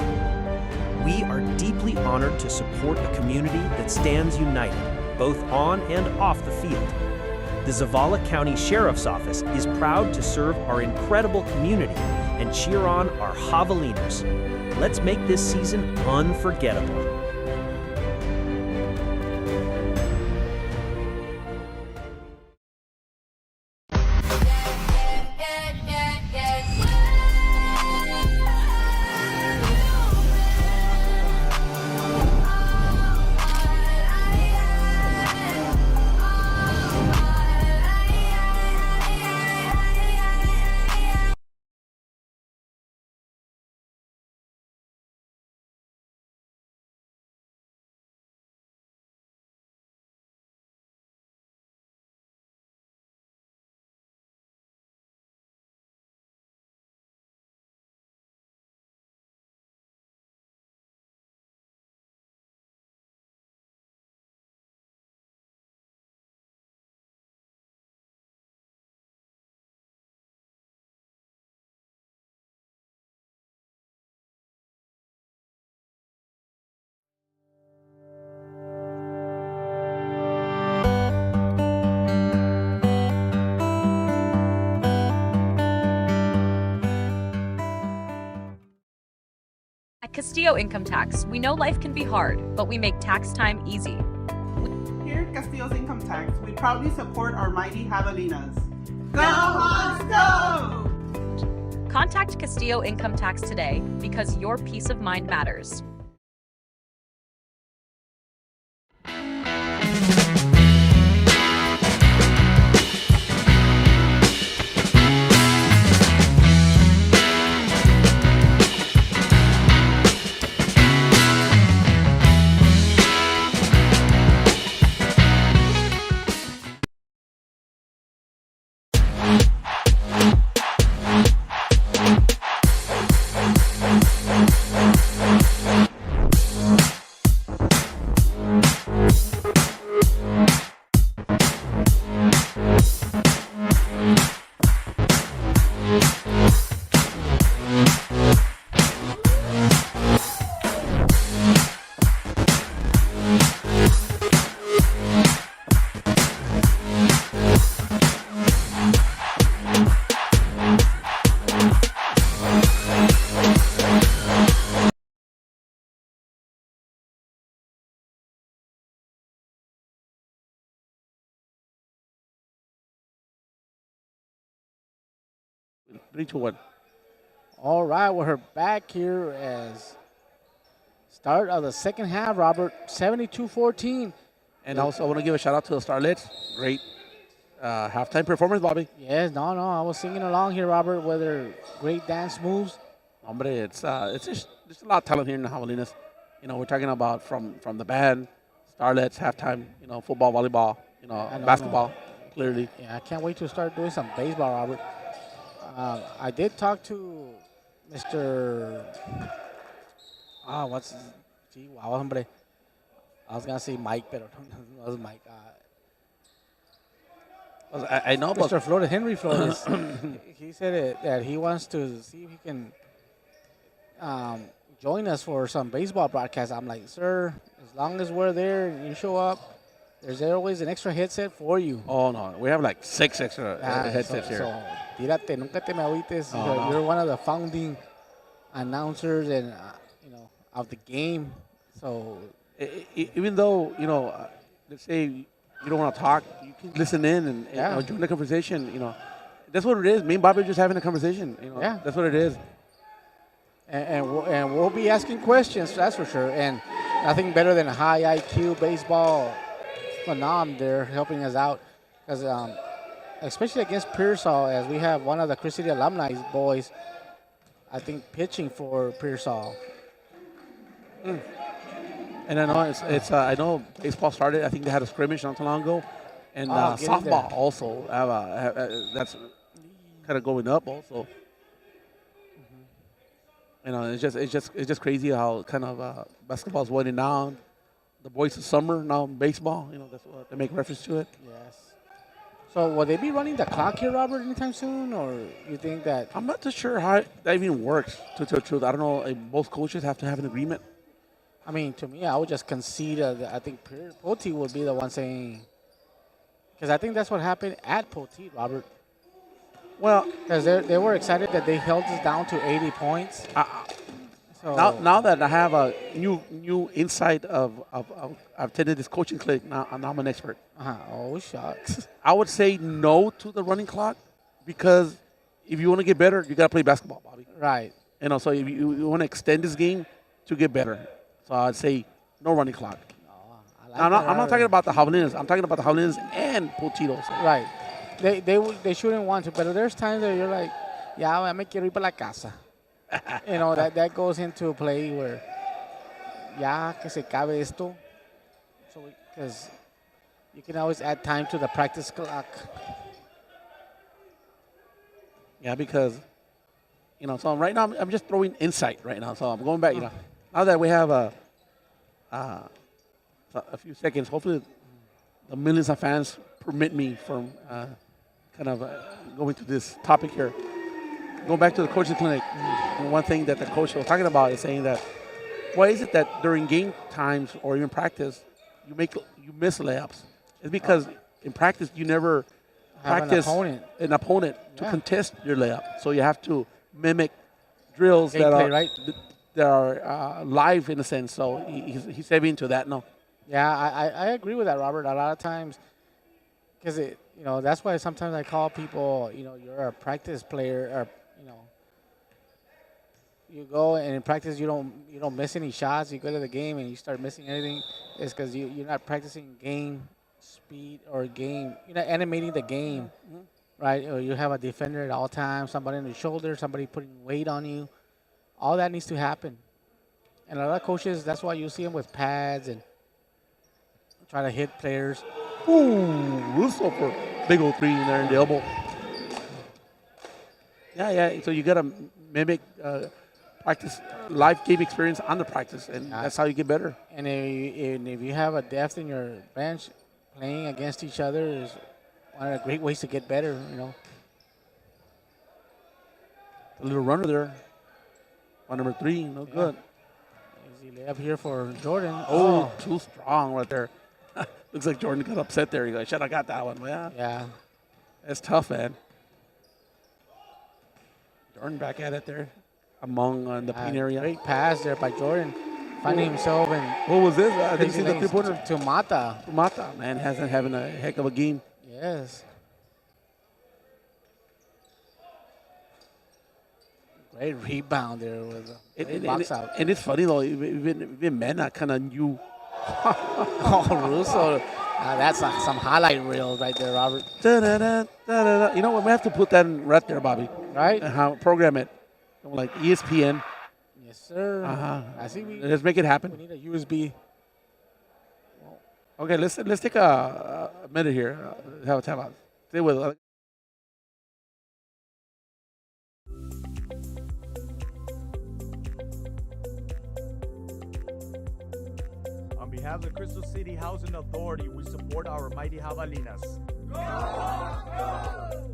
We are deeply honored to support a community that stands united, both on and off the field. The Zavala County Sheriff's Office is proud to serve our incredible community and cheer on our Javelinas. Let's make this season unforgettable. At Castillo Income Tax, we know life can be hard, but we make tax time easy. Here at Castillo's Income Tax, we proudly support our mighty Javelinas. Go Hawks, go! Contact Castillo Income Tax today because your peace of mind matters. Three, two, one. All right, we're back here as start of the second half, Robert, 72-14. And also, I want to give a shout out to the Starlets. Great halftime performance, Bobby. Yes, no, I was singing along here, Robert, with their great dance moves. Hombre, it's just there's a lot of talent here in the Javelinas. You know, we're talking about from the band, Starlets, halftime, you know, football, volleyball, you know, basketball, clearly. Yeah, I can't wait to start doing some baseball, Robert. I did talk to Mr. What's his? Gee, wow, hombre. I was gonna say Mike, but it was Mike. I know about Mr. Flores, Henry Flores. He said that he wants to see if he can join us for some baseball broadcast. I'm like, sir, as long as we're there and you show up, there's always an extra headset for you. Oh, no. We have like 6 extra headsets here. So, tírate, nunca te me agüites. No. You're one of the founding announcers and, of the game. So, even though, let's say you don't want to talk, you can listen in and join the conversation, That's what it is. Me and Bobby are just having a conversation, Yeah. That's what it is. And we'll be asking questions, that's for sure. And nothing better than a high IQ baseball phenom there helping us out. Because especially against Pearsall, as we have one of the Chris City alumni boys, I think, pitching for Pearsall. And I know I know baseball started. I think they had a scrimmage not too long ago, and softball also that's kind of going up also. It's just crazy how kind of basketball's winding down. The boys of summer now baseball. That's what they make reference to it. Yes. So will they be running the clock here, Robert, anytime soon, or you think that? I'm not too sure how that even works. To tell the truth, I don't know. Both coaches have to have an agreement. I mean, to me, I would just concede that I think Poteet would be the one saying, because I think that's what happened at Poteet, Robert. Well, because they were excited that they held us down to 80 points. So now that I have a new insight of I've attended this coaching clinic now, and I'm an expert. Oh, shucks. I would say no to the running clock because if you want to get better, you got to play basketball, Bobby. Right. So if you want to extend this game to get better, so I'd say no running clock. I'm not talking about the Javelinas. I'm talking about the Javelinas and Poteet also. Right. They shouldn't want to, but there's times that you're like, ya me quiero ir para la casa. that goes into play where ya que se cabe esto. So because you can always add time to the practice clock. Yeah, because so right now I'm just throwing insight right now. So I'm going back. Now that we have a few seconds, hopefully the millions of fans permit me from going to this topic here. Going back to the coaching clinic, and one thing that the coach was talking about is saying that why is it that during game times or even practice you miss layups? It's because in practice you never practice an opponent to contest your layup. So you have to mimic drills that are live in a sense. So he's heavy into that. No. Yeah, I agree with that, Robert. A lot of times, because that's why sometimes I call people, you're a practice player, or you go and in practice you don't miss any shots. You go to the game and you start missing anything. It's because you're not practicing game speed or game. You're not animating the game, right? Or you have a defender at all times, somebody on your shoulder, somebody putting weight on you. All that needs to happen. And a lot of coaches, that's why you see them with pads and try to hit players. Ooh, Russo for big old three in there in the elbow. Yeah. So you got to mimic practice, live game experience on the practice, and that's how you get better. And if you have a depth in your bench, playing against each other is one of the great ways to get better. A little runner there. On number 3, no good. Easy layup here for Jordan. Oh, too strong right there. Looks like Jordan got upset there. He's like, should I got that one? Yeah. That's tough, man. Jordan back at it there. Among the paint area. Great pass there by Jordan. Finding himself in. What was this? I didn't see the three-pointer. To Mata. Mata, man, hasn't having a heck of a game. Yes. Great rebound there with a box out. And it's funny, though, even Mena kind of knew. Oh, Russo. That's some highlight reels right there, Robert. Da-da-da, you know what? We have to put that in right there, Bobby. Right? Program it. Like ESPN. Yes, sir. Uh-huh. I see. Let's make it happen. We need a USB. Okay, let's take a minute here. Have a timeout. Stay with us. On behalf of the Crystal City Housing Authority, we support our mighty Javelinas. Go, go!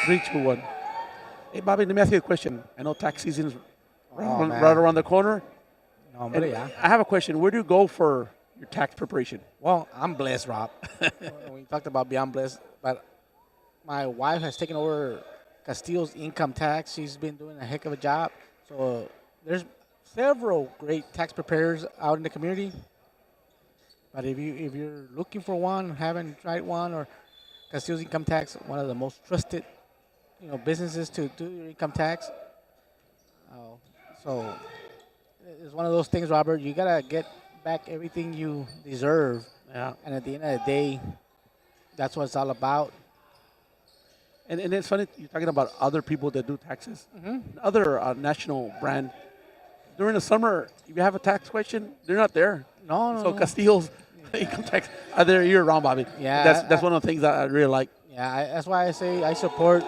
3, 2, 1. Hey, Bobby, let me ask you a question. I know tax season's right man. around the corner. No, but yeah. I have a question. Where do you go for your tax preparation? Well, I'm blessed, Rob. We talked about beyond blessed, but my wife has taken over Castillo's income tax. She's been doing a heck of a job. So there's several great tax preparers out in the community. But if you're looking for one, haven't tried one, or Castillo's income tax, one of the most trusted businesses to do your income tax. So it's one of those things, Robert. You gotta get back everything you deserve. Yeah. And at the end of the day, that's what it's all about. And it's funny you're talking about other people that do taxes. Other national brand. During the summer, if you have a tax question, they're not there. No. So Castillo's income tax are there year round, Bobby. Yeah. That's one of the things that I really like. Yeah, that's why I say I support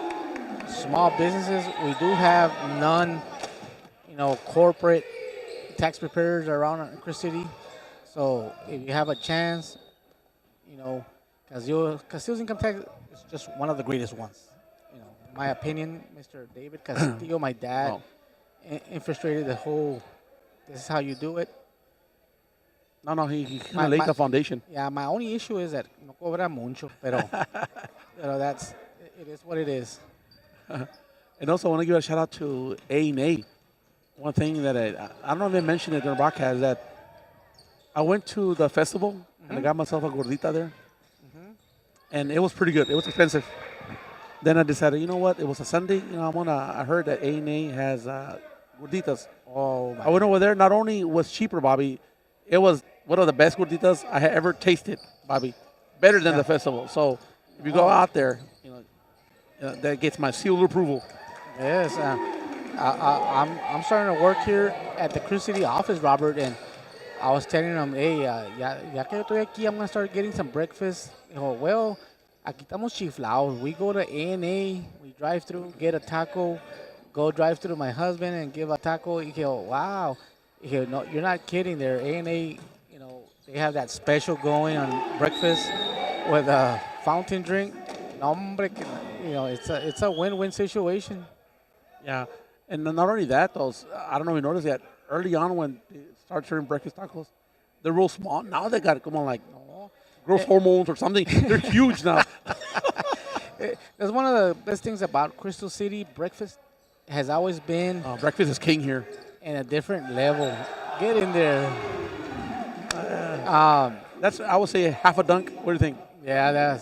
small businesses. We do have corporate tax preparers around in Chris City. So if you have a chance, Castillo's income tax is just one of the greatest ones. In my opinion, Mr. David Castillo, my dad, infiltrated the whole. This is how you do it. No, he kind of laid the foundation. Yeah, my only issue is that no cobra mucho, pero it is what it is. And also, I want to give a shout out to A&A. One thing that I don't know if they mentioned it during the broadcast, that I went to the festival and I got myself a gordita there. And it was pretty good. It was expensive. Then I decided, you know what? It was a Sunday. I heard that A&A has gorditas. Oh, I went over there. Not only was cheaper, Bobby, it was one of the best gorditas I had ever tasted, Bobby. Better than the festival. So if you go out there, that gets my seal of approval. Yes, I'm starting to work here at the Cruz City office, Robert, and I was telling them, hey, ya que yo estoy aquí, I'm going to start getting some breakfast. Well, aquí estamos chiflados. We go to A&A, we drive through, get a taco, go drive through to my husband and give a taco. Wow. No, you're not kidding there. A&A, they have that special going on breakfast with a fountain drink. No, hombre, it's a win-win situation. Yeah, and then not only that, those I don't know if you noticed that early on when they start serving breakfast tacos, they're real small. Now they got to come on like growth hormones or something. They're huge now. That's one of the best things about Crystal City. Breakfast has always been breakfast is king here. in a different level. Get in there. That's I would say half a dunk. What do you think? Yeah,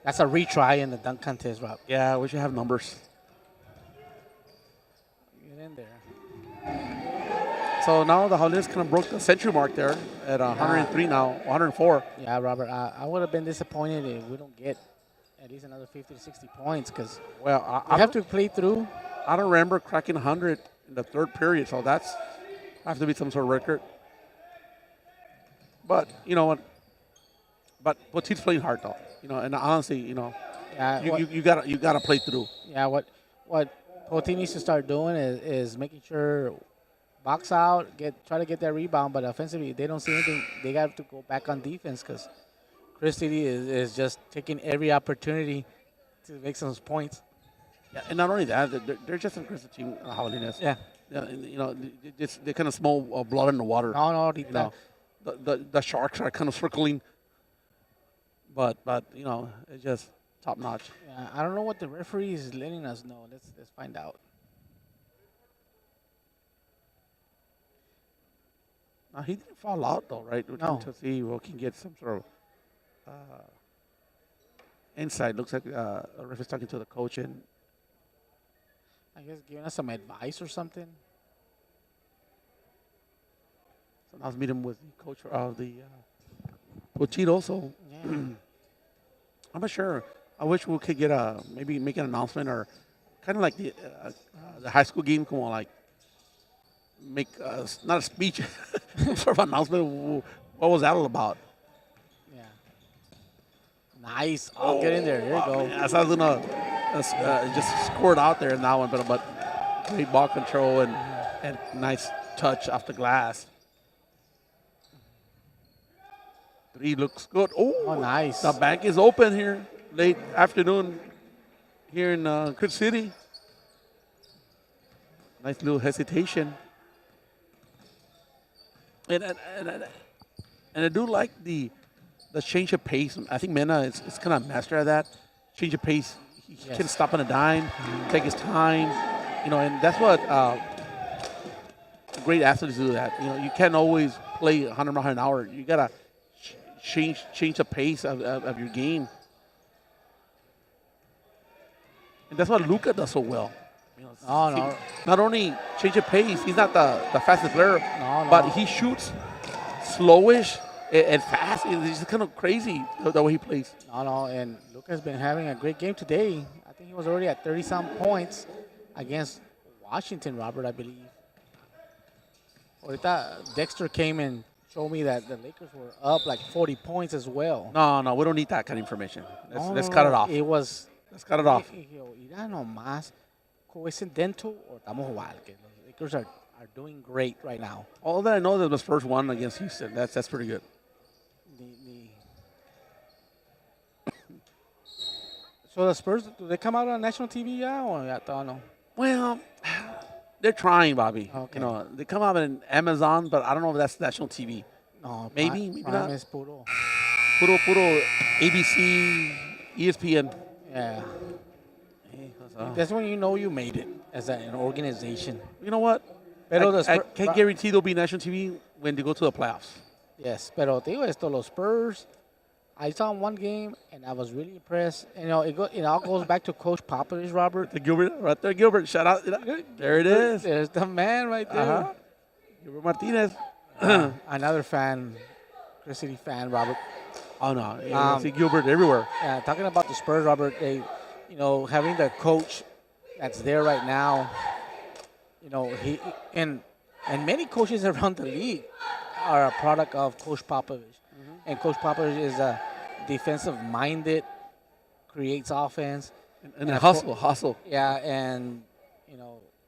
that's a retry in the dunk contest, Rob. Yeah, we should have numbers. Get in there. So now the Javelinas kind of broke the century mark there at 103 now, 104. Yeah, Robert, I would have been disappointed if we don't get at least another 50 to 60 points because I have to play through. I don't remember cracking 100 in the third period, so that's have to be some sort of record. But you know what? But Poteet's playing hard though, and honestly, you gotta play through. Yeah, what Poteet needs to start doing is making sure box out, try to get that rebound, but offensively they don't see anything. They got to go back on defense because Chris City is just taking every opportunity to make some points. Yeah, and not only that, they're just an aggressive team, Javelinas. Yeah. They kind of smell blood in the water. No, the sharks are kind of circling, but it's just top notch. Yeah, I don't know what the referee is letting us know. Let's find out. Now, he didn't fall out though, right? We're trying to see if we can get some sort of insight. Looks like a referee's talking to the coach and I guess giving us some advice or something. So I was meeting with the coach of the Poteet also. Yeah. I'm not sure. I wish we could get maybe make an announcement or kind of like the high school game, come on, like make not a speech, some sort of announcement. What was that all about? Yeah. Nice. I'll get in there. There you go. Yeah, so I was gonna just scored out there in that one, but great ball control and nice touch off the glass. Three looks good. Oh, nice. The bank is open here late afternoon here in Crystal City. Nice little hesitation. And I do like the change of pace. I think Mena is kind of master at that. Change of pace. He can stop on a dime, take his time, and that's what great athletes do. That you can't always play 100 miles an hour. You gotta change the pace of your game, and that's what Luka does so well. Not only change of pace, he's not the fastest player, but he shoots slowish and fast. It's just kind of crazy the way he plays. And Luka's been having a great game today. I think he was already at 30-some points against Washington, Robert, I believe. Ahorita Dexter came and showed me that the Lakers were up like 40 points as well. No, we don't need that kind of information. Let's cut it off. Let's cut it off. Mira nomás, coincidental o estamos igual. Que los Lakers are doing great right now. All that I know that was first one against Houston. That's pretty good. So the Spurs, do they come out on national TV ya or ya no? Well, they're trying, Bobby. Okay. They come out on Amazon, but I don't know if that's national TV. No, maybe Prime not. is puro ABC, ESPN. Yeah. That's when you know you made it as an organization. You know what? I can't guarantee there'll be national TV when they go to the playoffs. Yes, pero te digo esto, los Spurs, I saw one game and I was really impressed. It all goes back to Coach Popovich, Robert. The Gilbert, right there, Gilbert. Shout out. There it is. There's the man right there. Gilbert Martinez. Another fan, Chris City fan, Robert. Oh, no. You see Gilbert everywhere. Yeah, talking about the Spurs, Robert, they, having the coach that's there right now, he and many coaches around the league are a product of Coach Popovich. Mm-hmm. And Coach Popovich is a defensive-minded, creates offense. And hustle. Yeah, and,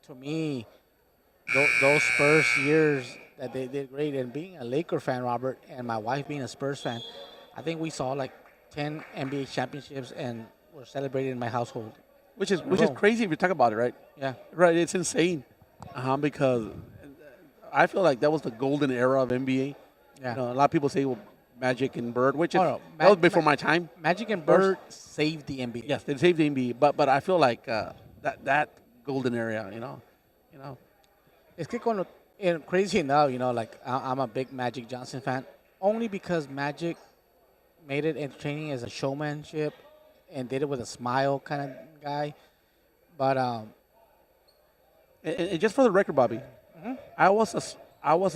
to me, those Spurs years that they did great. And being a Laker fan, Robert, and my wife being a Spurs fan, I think we saw like 10 NBA championships and were celebrated in my household. Which is crazy if you talk about it, right? Yeah. Right, it's insane. Because I feel like that was the golden era of NBA. Yeah. You know, a lot of people say, well, Magic and Bird, which Oh, no. that was before my time. Magic and Bird saved the NBA. Yes, they saved the NBA, but I feel like that golden era, you know. Es que crazy enough, like I'm a big Magic Johnson fan, only because Magic made it entertaining as a showmanship and did it with a smile kind of guy. But and just for the record, Bobby, I was a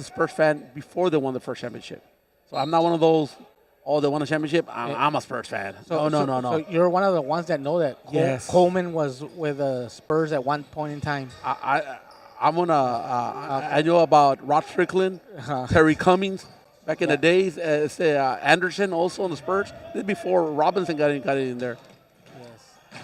Spurs fan before they won the first championship. So I'm not one of those. Oh, they won a championship. I'm a Spurs fan. No. So you're one of the ones that know that Coleman was with the Spurs at one point in time. I know about Rod Strickland, Terry Cummings back in the days. Anderson also on the Spurs. This is before Robinson got in there. Yes.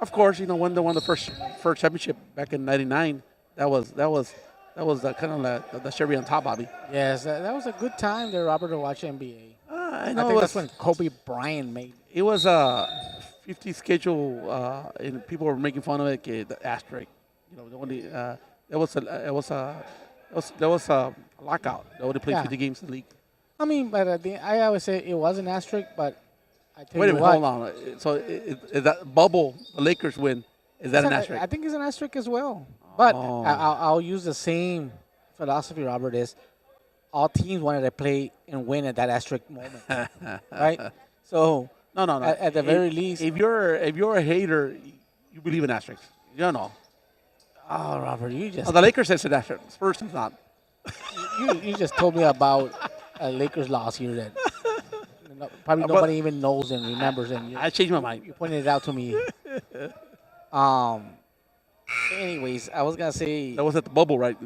Of course, when they won the first championship back in '99, that was kind of the cherry on top, Bobby. Yes, that was a good time there, Robert, to watch NBA. I think that's when Kobe Bryant made. It was a 50 schedule, and people were making fun of it. The asterisk, there was a lockout. They only played 50 games in the league. I mean, but I always say it was an asterisk, but I tell Wait a you minute, what. hold on. So is that bubble the Lakers win? Is that an asterisk? I think it's an asterisk as well. But I'll use the same philosophy, Robert, is all teams wanted to play and win at that asterisk moment, right? So no. At the very least, if you're a hater, you believe in asterisks. You know. Oh, Robert, you just the Lakers says an asterisk. Spurs does not. you just told me about a Lakers loss here that probably nobody even knows and remembers, and I changed my mind. You pointed it out to me. Anyways, I was gonna say that was at the bubble, right?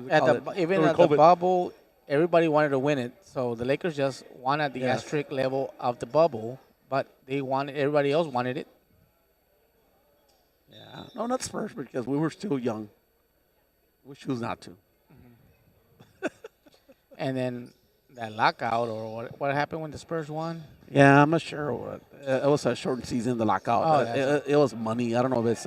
Even at the bubble, everybody wanted to win it. So the Lakers just won at the asterisk level of the bubble, but everybody else wanted it. Yeah, no, not Spurs because we were still young. We choose not to. And then that lockout, or what happened when the Spurs won? Yeah, I'm not sure. It was a short season, the lockout. It was money. I don't know if it's.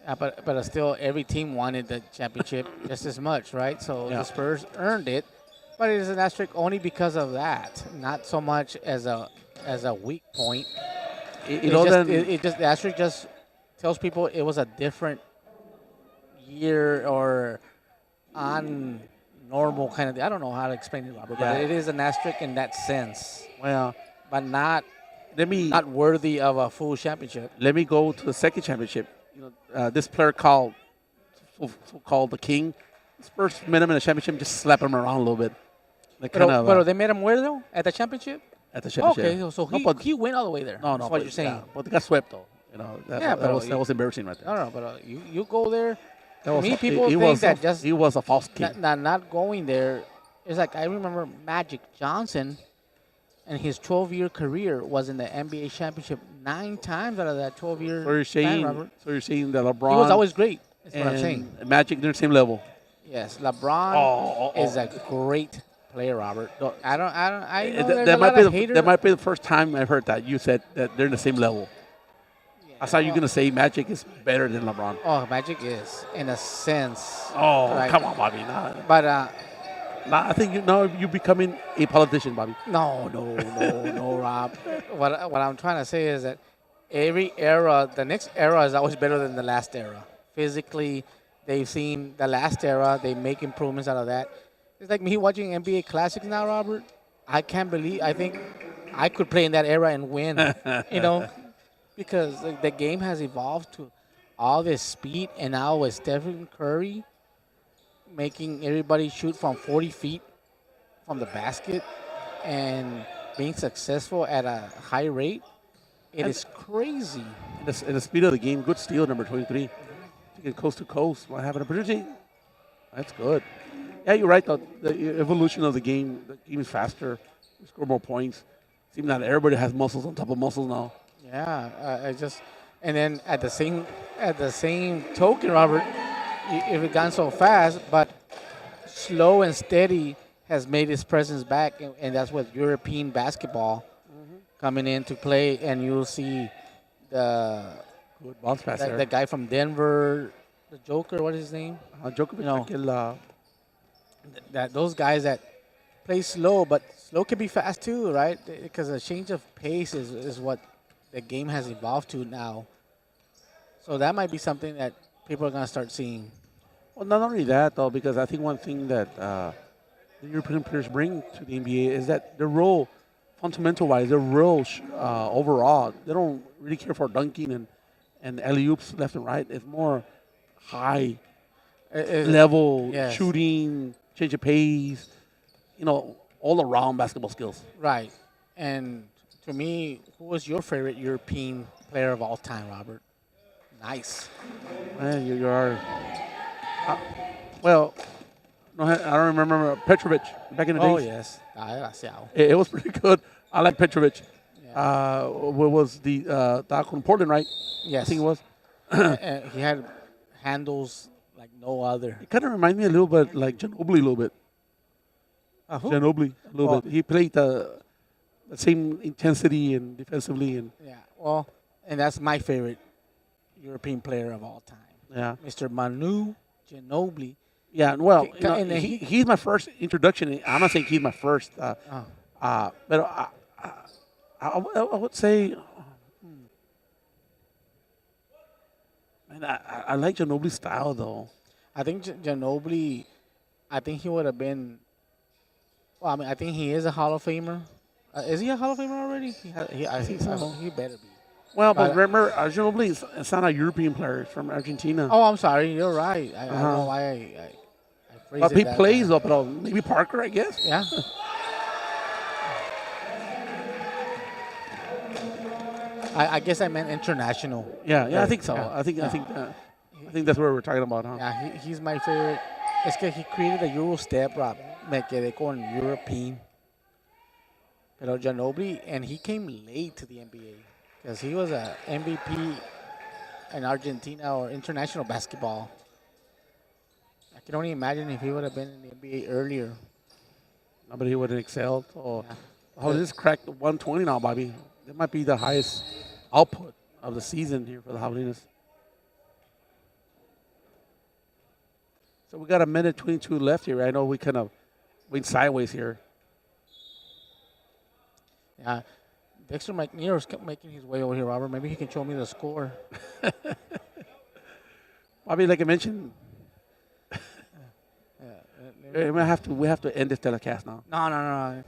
But still, every team wanted the championship just as much, right? So the Spurs earned it, but it is an asterisk only because of that, not so much as a weak point. The asterisk just tells people it was a different year or on normal kind of. I don't know how to explain it, Robert, but it is an asterisk in that sense. Well, but not worthy of a full championship. Let me go to the second championship. This player called the King. Spurs made him in the championship, just slap him around a little bit. But they made him where though? At the championship? At the championship. Okay, so he went all the way there. No, that's what you're saying. But they got swept though. That was embarrassing right there. No, but you go there. People think that he was a false king. Not going there. It's like I remember Magic Johnson. And his 12-year career was in the NBA championship 9 times out of that 12-year Robert. So you're saying that LeBron... He was always great, that's what I'm saying. Magic, they're the same level. Yes, LeBron is a great player, Robert. I know there's a lot of haters. That might be the first time I've heard that. You said that they're in the same level. Yeah. I thought you were going to say Magic is better than LeBron. Oh, Magic is, in a sense. Oh, right? Come on, Bobby. Nah. But... I think you're becoming a politician, Bobby. No, Rob. What I'm trying to say is that every era, the next era is always better than the last era. Physically, they've seen the last era. They make improvements out of that. It's like me watching NBA Classics now, Robert. I think I could play in that era and win, because the game has evolved to all this speed, and now with Stephen Curry making everybody shoot from 40 feet from the basket and being successful at a high rate, it is crazy. And the speed of the game, good steal, number 23. To get coast to coast while having a opportunity, that's good. Yeah, you're right, though. The evolution of the game is faster. You score more points. It seems that everybody has muscles on top of muscles now. Yeah, and then at the same token, Robert, if it gone so fast, but slow and steady has made its presence back, and that's with European basketball coming into play, and you'll see the Good bounce pass there. the guy from Denver, the Joker, what is his name? Djokovic, You know, that those guys that play slow, but slow can be fast too, right? Because a change of pace is what the game has evolved to now. So that might be something that people are going to start seeing. Well, not only that, though, because I think one thing that the European players bring to the NBA is that their role, fundamental-wise, their role overall, they don't really care for dunking and alley-oops left and right. It's more high level shooting, change of pace, all around basketball skills. Right. And to me, who was your favorite European player of all time, Robert? Nice. Man, you are. Well, no, I don't remember Petrovic back in the days. Oh, yes. It was pretty good. I like Petrovic. Yeah. What was the Doc from Portland, right? Yes. I think it was. He had handles like no other. It kind of reminds me a little bit like Ginobili a little bit. Who? Ginobili a little bit. He played the same intensity and defensively. Yeah, well, and that's my favorite European player of all time. Yeah. Mr. Manu Ginobili. Yeah, well, he's my first introduction. I'm not saying he's my first, but I would say, man, I like Ginobili's style though. I think Ginobili, I think he would have been. Well, I mean, I think he is a Hall of Famer. Is he a Hall of Famer already? I think so. He better be. Well, but remember, Ginobili is not a European player from Argentina. Oh, I'm sorry. You're right. I don't know why I phrased but it he that plays way. up at all. Maybe Parker, I guess. Yeah. I guess I meant international. Yeah, I think so. Yeah. I think that's what we're talking about, huh? Yeah, he's my favorite. Es que he created a Euro step, Rob. Me quedé con European. Pero Ginobili, and he came late to the NBA because he was a MVP in Argentina or international basketball. I can only imagine if he would have been in the NBA earlier. No, but he would have excelled. This cracked 120 now, Bobby. That might be the highest output of the season here for the Javelinas. So we got a minute 22 left here. I know we kind of went sideways here. Yeah, Dexter McNeil is making his way over here, Robert. Maybe he can show me the score. Bobby, like I mentioned, we have to end this telecast now. No.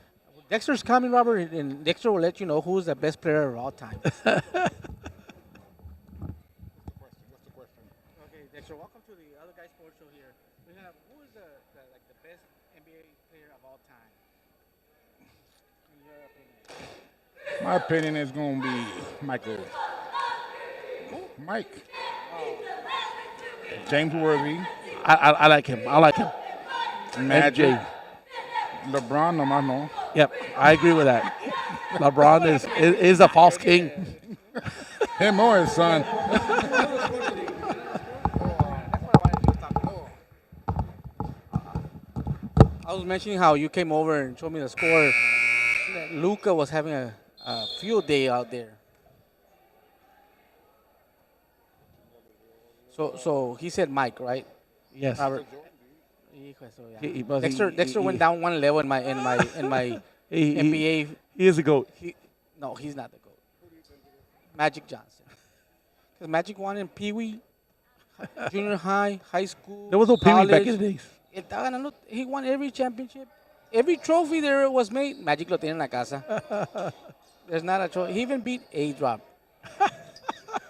Dexter's coming, Robert, and Dexter will let you know who's the best player of all time. What's the question? Okay, Dexter, welcome to the Other Guys Sports Show here. We have who is the best NBA player of all time? In your opinion? My opinion is going to be Michael. Mike. James Worthy. I like him. Magic. LeBron, no. Yep, I agree with that. LeBron is a false king. Him or his son. I was mentioning how you came over and showed me the score. Luka was having a field day out there. So he said Mike, right? Yes. Robert. Yeah. Dexter went down one level in my NBA. He is a GOAT. No, he's not the GOAT. Magic Johnson. Because Magic won in Pee Wee, junior high, high school. There was no Pee Wee back in the days. He won every championship. Every trophy there was made, Magic lo tiene en la casa. There's not a trophy. He even beat A-Drop.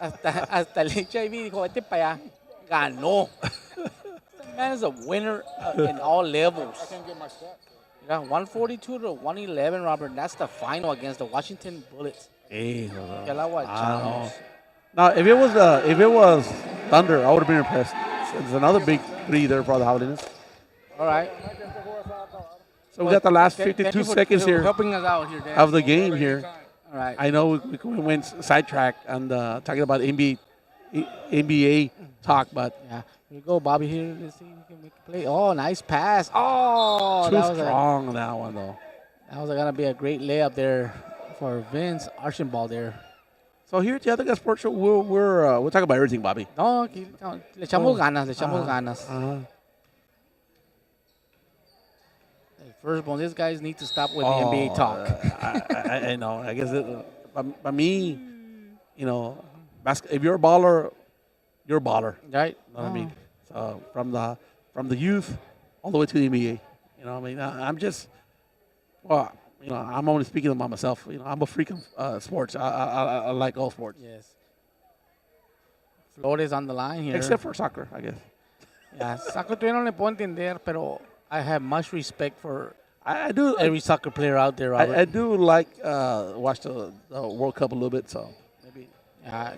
hasta el HIV dijo, vete para allá. Ganó. Man is a winner in all levels. I can't get my stats. Yeah, 142 to 111, Robert. That's the final against the Washington Bullets. Hey, Now, if it was Thunder, I would have been impressed. There's another big three there for the Javelinas. All right. So we got the last 52 seconds here helping us out here, Dan. of the game here. All right. I know we went sidetrack and talking about NBA talk, but yeah, Here you go, Bobby. Here, let's see if we can make a play. Oh, nice pass. Oh, Too strong that one though. That was gonna be a great layup there for Vince Archambault there. So here at the Other Guys Sports Show, we'll talk about everything, Bobby. No, aquí le echamos ganas, le echamos ganas. First one, these guys need to stop with the NBA talk. I know. I guess by me, you know, if you're a baller, you're a baller. Right. You know what I mean? So from the youth all the way to the NBA. You know what I mean? I'm just, well, you know, I'm only speaking about myself. You know, I'm a freak of sports. I like all sports. Yes. Flores on the line here. Except for soccer, I guess. Yeah, soccer todavía no le puedo entender, pero I have much respect for I do every soccer player out there, Robert. I do like watch the World Cup a little bit, so maybe.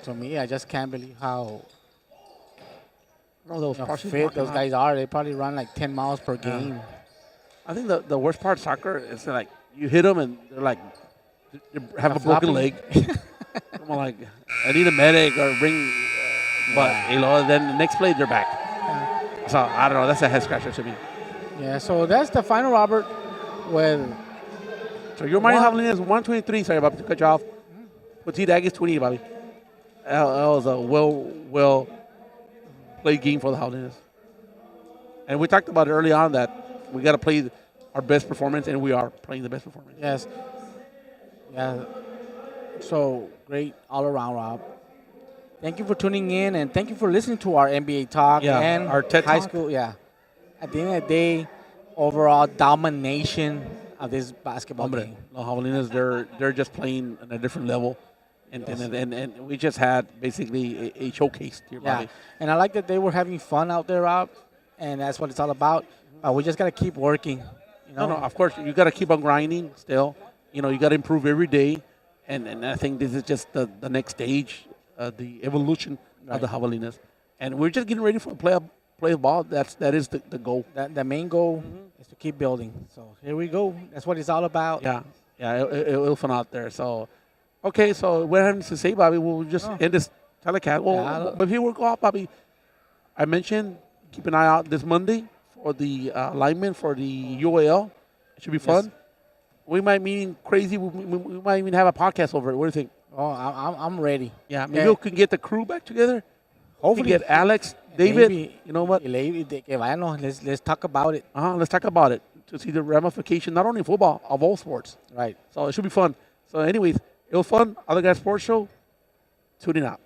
To me, I just can't believe how those fit those guys are. They probably run like 10 miles per game. I think the worst part of soccer is like you hit them and they're like they have a flopping. broken leg. I'm like, I need a medic or bring, but you know, then the next play they're back. So I don't know. That's a head scratcher to me. Yeah. So that's the final, Robert. With so your Mighty Javelinas 123. Sorry, Bobby, to cut you off. Poteet Aggies 28, Bobby. That was a well played game for the Javelinas. And we talked about it early on that we got to play our best performance, and we are playing the best performance. Yes. Yeah. So great all around, Rob. Thank you for tuning in, and thank you for listening to our NBA talk and our TED high Talk. school. Yeah. At the end of the day, overall domination of this basketball game. The Javelinas, they're just playing on a different level. And we just had basically a showcase here, Yeah. Bobby. And I like that they were having fun out there, Rob, and that's what it's all about. We just got to keep working. You know? No, of course, you got to keep on grinding still. You know, you got to improve every day. And I think this is just the next stage, the evolution of the Javelinas. And we're just getting ready for play ball. That is the goal. The main goal is to keep building. So here we go. That's what it's all about. Yeah, it'll fun out there. So, okay, so what I have to say, Bobby, we'll just end this telecast. Well, but here we go, Bobby. I mentioned keep an eye out this Monday for the alignment for the UAL. It should be fun. Yes. We might mean crazy. We might even have a podcast over it. What do you think? Oh, I'm ready. Yeah, maybe we can get the crew back together. Hopefully, get Alex, David. Maybe, you know what? Let's talk about it. Let's talk about it to see the ramification, not only in football, of all sports. Right. So it should be fun. So, anyways, it was fun. Other Guys Sports Show. Tuning out.